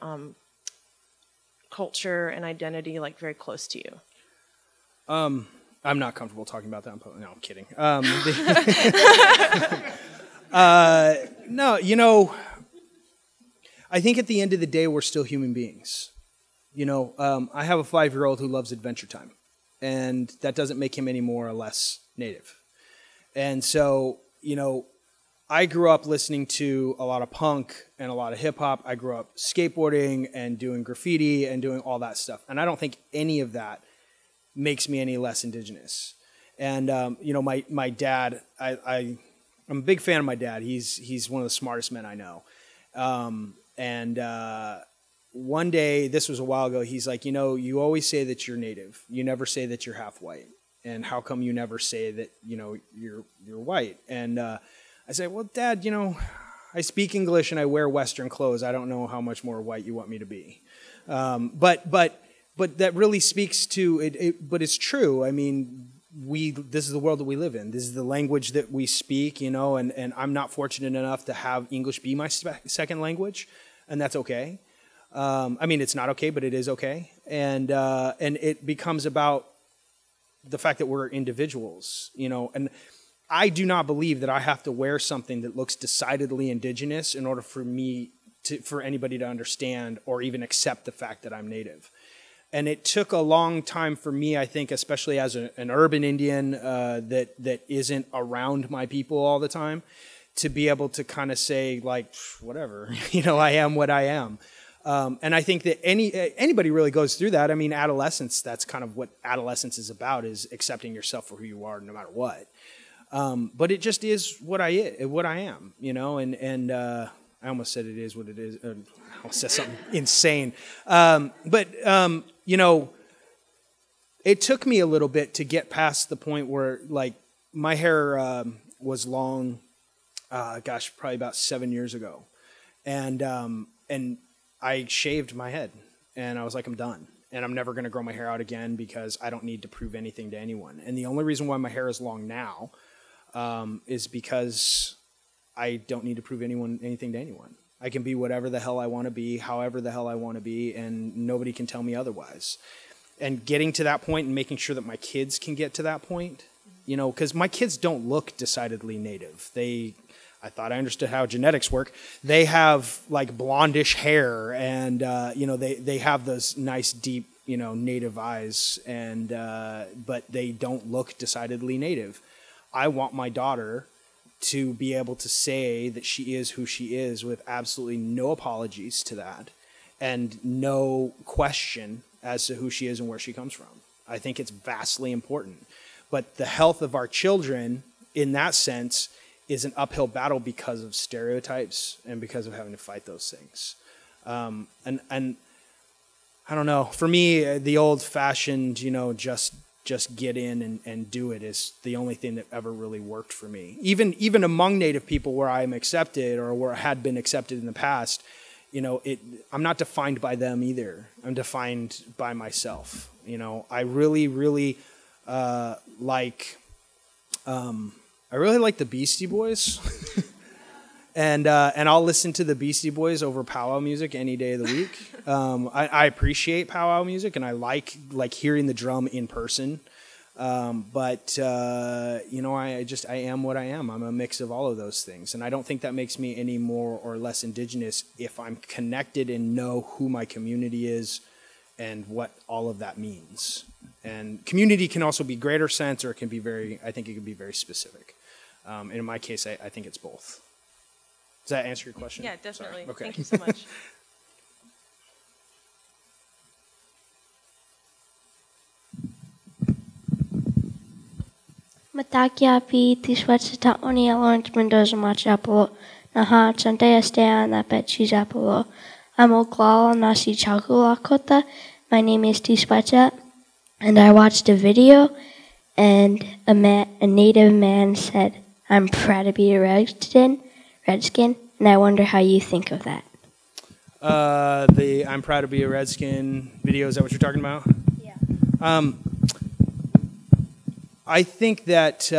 culture and identity like very close to you? I'm not comfortable talking about that. No, I'm kidding. No, I think at the end of the day, we're still human beings. I have a 5-year-old who loves Adventure Time, and that doesn't make him any more or less Native. And so, I grew up listening to a lot of punk and a lot of hip hop. I grew up skateboarding and doing graffiti and doing all that stuff. And I don't think any of that makes me any less Indigenous. And, my dad, I'm a big fan of my dad. He's one of the smartest men I know. One day, this was a while ago, he's like, you always say that you're Native. You never say that you're half white. And how come you never say that, you're white? And I said, well, Dad, I speak English and I wear Western clothes. I don't know how much more white you want me to be. But that really speaks to it. But it's true. I mean, this is the world that we live in. This is the language that we speak, and I'm not fortunate enough to have English be my second language, and that's okay. I mean, it's not okay, but it is okay. And it becomes about the fact that we're individuals, and I do not believe that I have to wear something that looks decidedly Indigenous in order for anybody to understand or even accept the fact that I'm Native. And it took a long time for me, I think, especially as an urban Indian that isn't around my people all the time, to be able to kind of say, like, whatever, I am what I am. And I think that anybody really goes through that. I mean, adolescence, that's kind of what adolescence is about, is accepting yourself for who you are no matter what. But it just is what I am, and I almost said it is what it is. I almost said something insane. But it took me a little bit to get past the point where, like, my hair was long, probably about 7 years ago. And I shaved my head, and I was like, I'm done. And I'm never going to grow my hair out again because I don't need to prove anything to anyone. And the only reason why my hair is long now is because I don't need to prove anything to anyone. I can be whatever the hell I want to be, however the hell I want to be, and nobody can tell me otherwise. And getting to that point and making sure that my kids can get to that point, because my kids don't look decidedly Native. I thought I understood how genetics work. They have like blondish hair, and they have those nice deep Native eyes, and but they don't look decidedly Native. I want my daughter to be able to say that she is who she is with absolutely no apologies to that, and no question as to who she is and where she comes from. I think it's vastly important. But the health of our children, in that sense, is an uphill battle because of stereotypes and because of having to fight those things. And I don't know. For me, the old-fashioned, just get in and do it is the only thing that ever really worked for me. Even among Native people where I'm accepted or where I had been accepted in the past, I'm not defined by them either. I'm defined by myself. I really, really like the Beastie Boys. and I'll listen to the Beastie Boys over powwow music any day of the week. I appreciate powwow music, and I like hearing the drum in person. But you know, I am what I am. I'm a mix of all of those things, and I don't think that makes me any more or less indigenous if I'm connected and know who my community is and what all of that means. And community can also be greater sense, or it can be I think it can be very specific. And in my case, I think it's both. Does that answer your question? Yeah, definitely. Okay. Thank you so much. Matakiapi tiswatsa oni Lawrence Mendoza Machapulo Naha Chantea Stan that bet Chizapulo. I'm Oglala Nasi Chakula Kota. My name is Tiswatsa, and I watched a video, and a native man said, "I'm proud to be a redskin," and I wonder how you think of that. The I'm proud to be a redskin video, is that what you're talking about? Yeah. I think that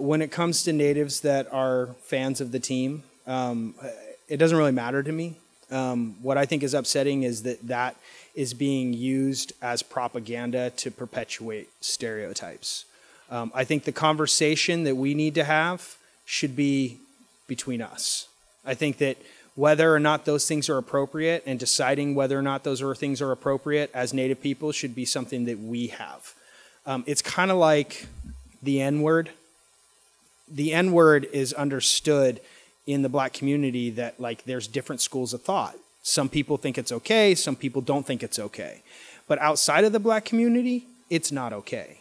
when it comes to natives that are fans of the team, it doesn't really matter to me. What I think is upsetting is that is being used as propaganda to perpetuate stereotypes. I think the conversation that we need to have should be between us. I think that whether or not those things are appropriate and deciding whether or not those things are appropriate as Native people should be something that we have. It's kind of like the N-word. The N-word is understood in the Black community that like there's different schools of thought. Some people think it's okay, some people don't think it's okay. But outside of the Black community, it's not okay.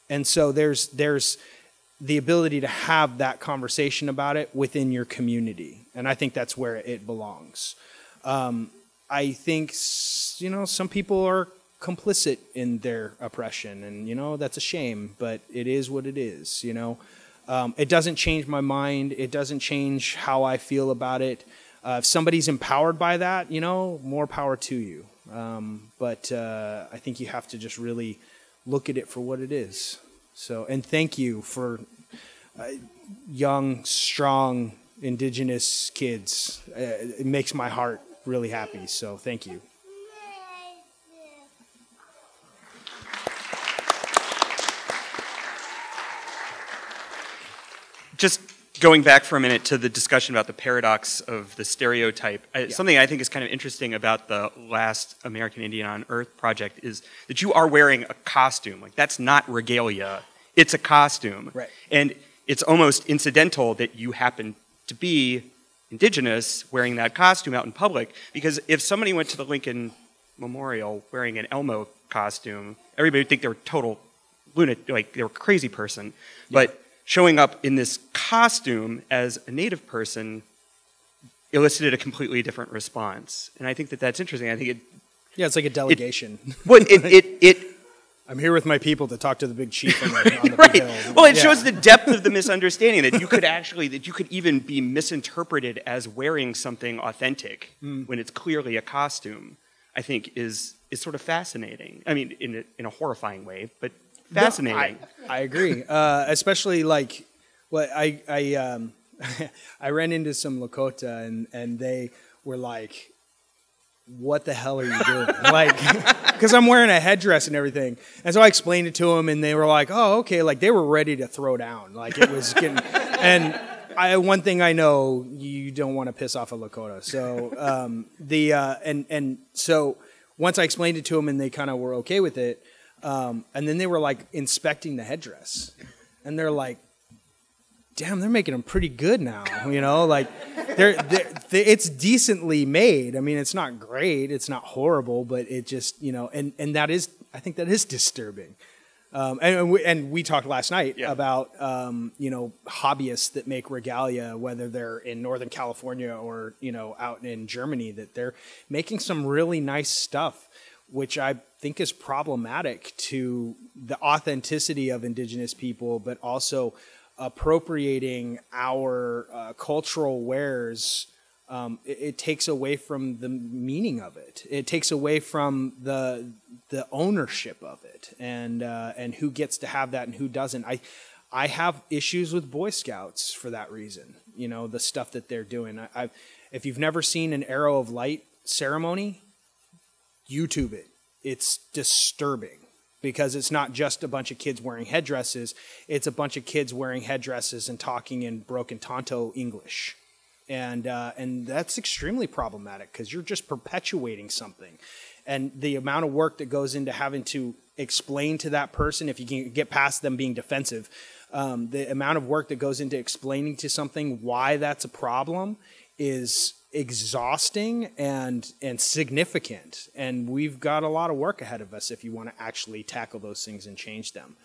And so there's the ability to have that conversation about it within your community. And I think that's where it belongs. I think, you know, some people are complicit in their oppression, and you know that's a shame, but it is what it is. You know, it doesn't change my mind, it doesn't change how I feel about it. If somebody's empowered by that, you know, more power to you. But I think you have to just really look at it for what it is. So, and thank you for young, strong, Indigenous kids. It makes my heart really happy. So thank you. Just going back for a minute to the discussion about the paradox of the stereotype, something I think is kind of interesting about the last American Indian on Earth project is that you are wearing a costume. Like, that's not regalia, it's a costume. Right. And it's almost incidental that you happen to be Indigenous wearing that costume out in public, because if somebody went to the Lincoln Memorial wearing an Elmo costume, everybody would think they were total lunatic, like they were a crazy person. Yeah. But showing up in this costume as a Native person elicited a completely different response. And I think that that's interesting. I think it... Yeah, it's like a delegation. I'm here with my people to talk to the big chief on the right. big hill. Well, it shows the depth of the misunderstanding, that you could actually, that you could even be misinterpreted as wearing something authentic when it's clearly a costume, I think is sort of fascinating. I mean, in a horrifying way, but fascinating. No, I agree. Especially like, well, I ran into some Lakota and they were like, "What the hell are you doing?" Like, because I'm wearing a headdress and everything. And so I explained it to them, and they were like, "Oh, okay." Like, they were ready to throw down. Like, it was getting. And one thing I know, you don't want to piss off a Lakota. So and so once I explained it to them, and they kind of were okay with it. And then they were like inspecting the headdress, and they're like, "Damn, they're making them pretty good now." You know, like it's decently made. I mean, it's not great, it's not horrible, but it just, you know, and that is, I think that is disturbing. And we talked last night about you know, hobbyists that make regalia, whether they're in Northern California or, you know, out in Germany, that they're making some really nice stuff, which I think is problematic to the authenticity of Indigenous people, but also appropriating our cultural wares. It takes away from the meaning of it. It takes away from the ownership of it, and who gets to have that and who doesn't. I have issues with Boy Scouts for that reason. You know, the stuff that they're doing. If you've never seen an Arrow of Light ceremony, YouTube it. It's disturbing because it's not just a bunch of kids wearing headdresses. It's a bunch of kids wearing headdresses and talking in broken Tonto English. And that's extremely problematic because you're just perpetuating something. And the amount of work that goes into having to explain to that person, if you can get past them being defensive, the amount of work that goes into explaining to something why that's a problem is exhausting and significant. And we've got a lot of work ahead of us if you want to actually tackle those things and change them,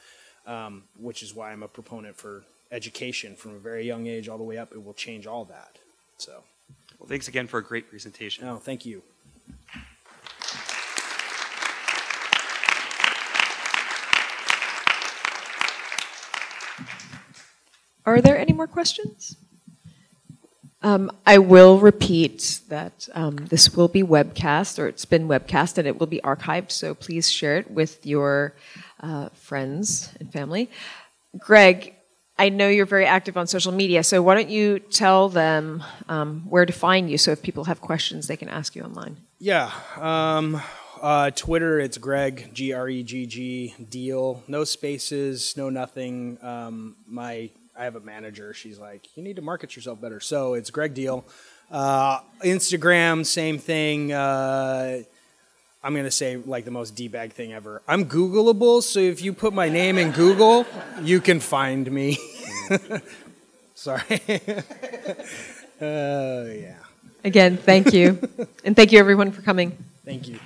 which is why I'm a proponent for education from a very young age all the way up. It will change all that. So, well, thanks again for a great presentation. Oh, thank you. Are there any more questions? I will repeat that this will be webcast, or it's been webcast, and it will be archived, so please share it with your friends and family. Gregg, I know you're very active on social media, so why don't you tell them where to find you, so if people have questions, they can ask you online. Yeah. Twitter, it's Gregg, Gregg, Deal. No spaces, no nothing. I have a manager. She's like, you need to market yourself better. So it's Gregg Deal. Instagram, same thing. I'm going to say like the most D-bag thing ever. I'm Googleable, so if you put my name in Google, you can find me. Sorry. Yeah. Again, thank you. And thank you everyone for coming. Thank you.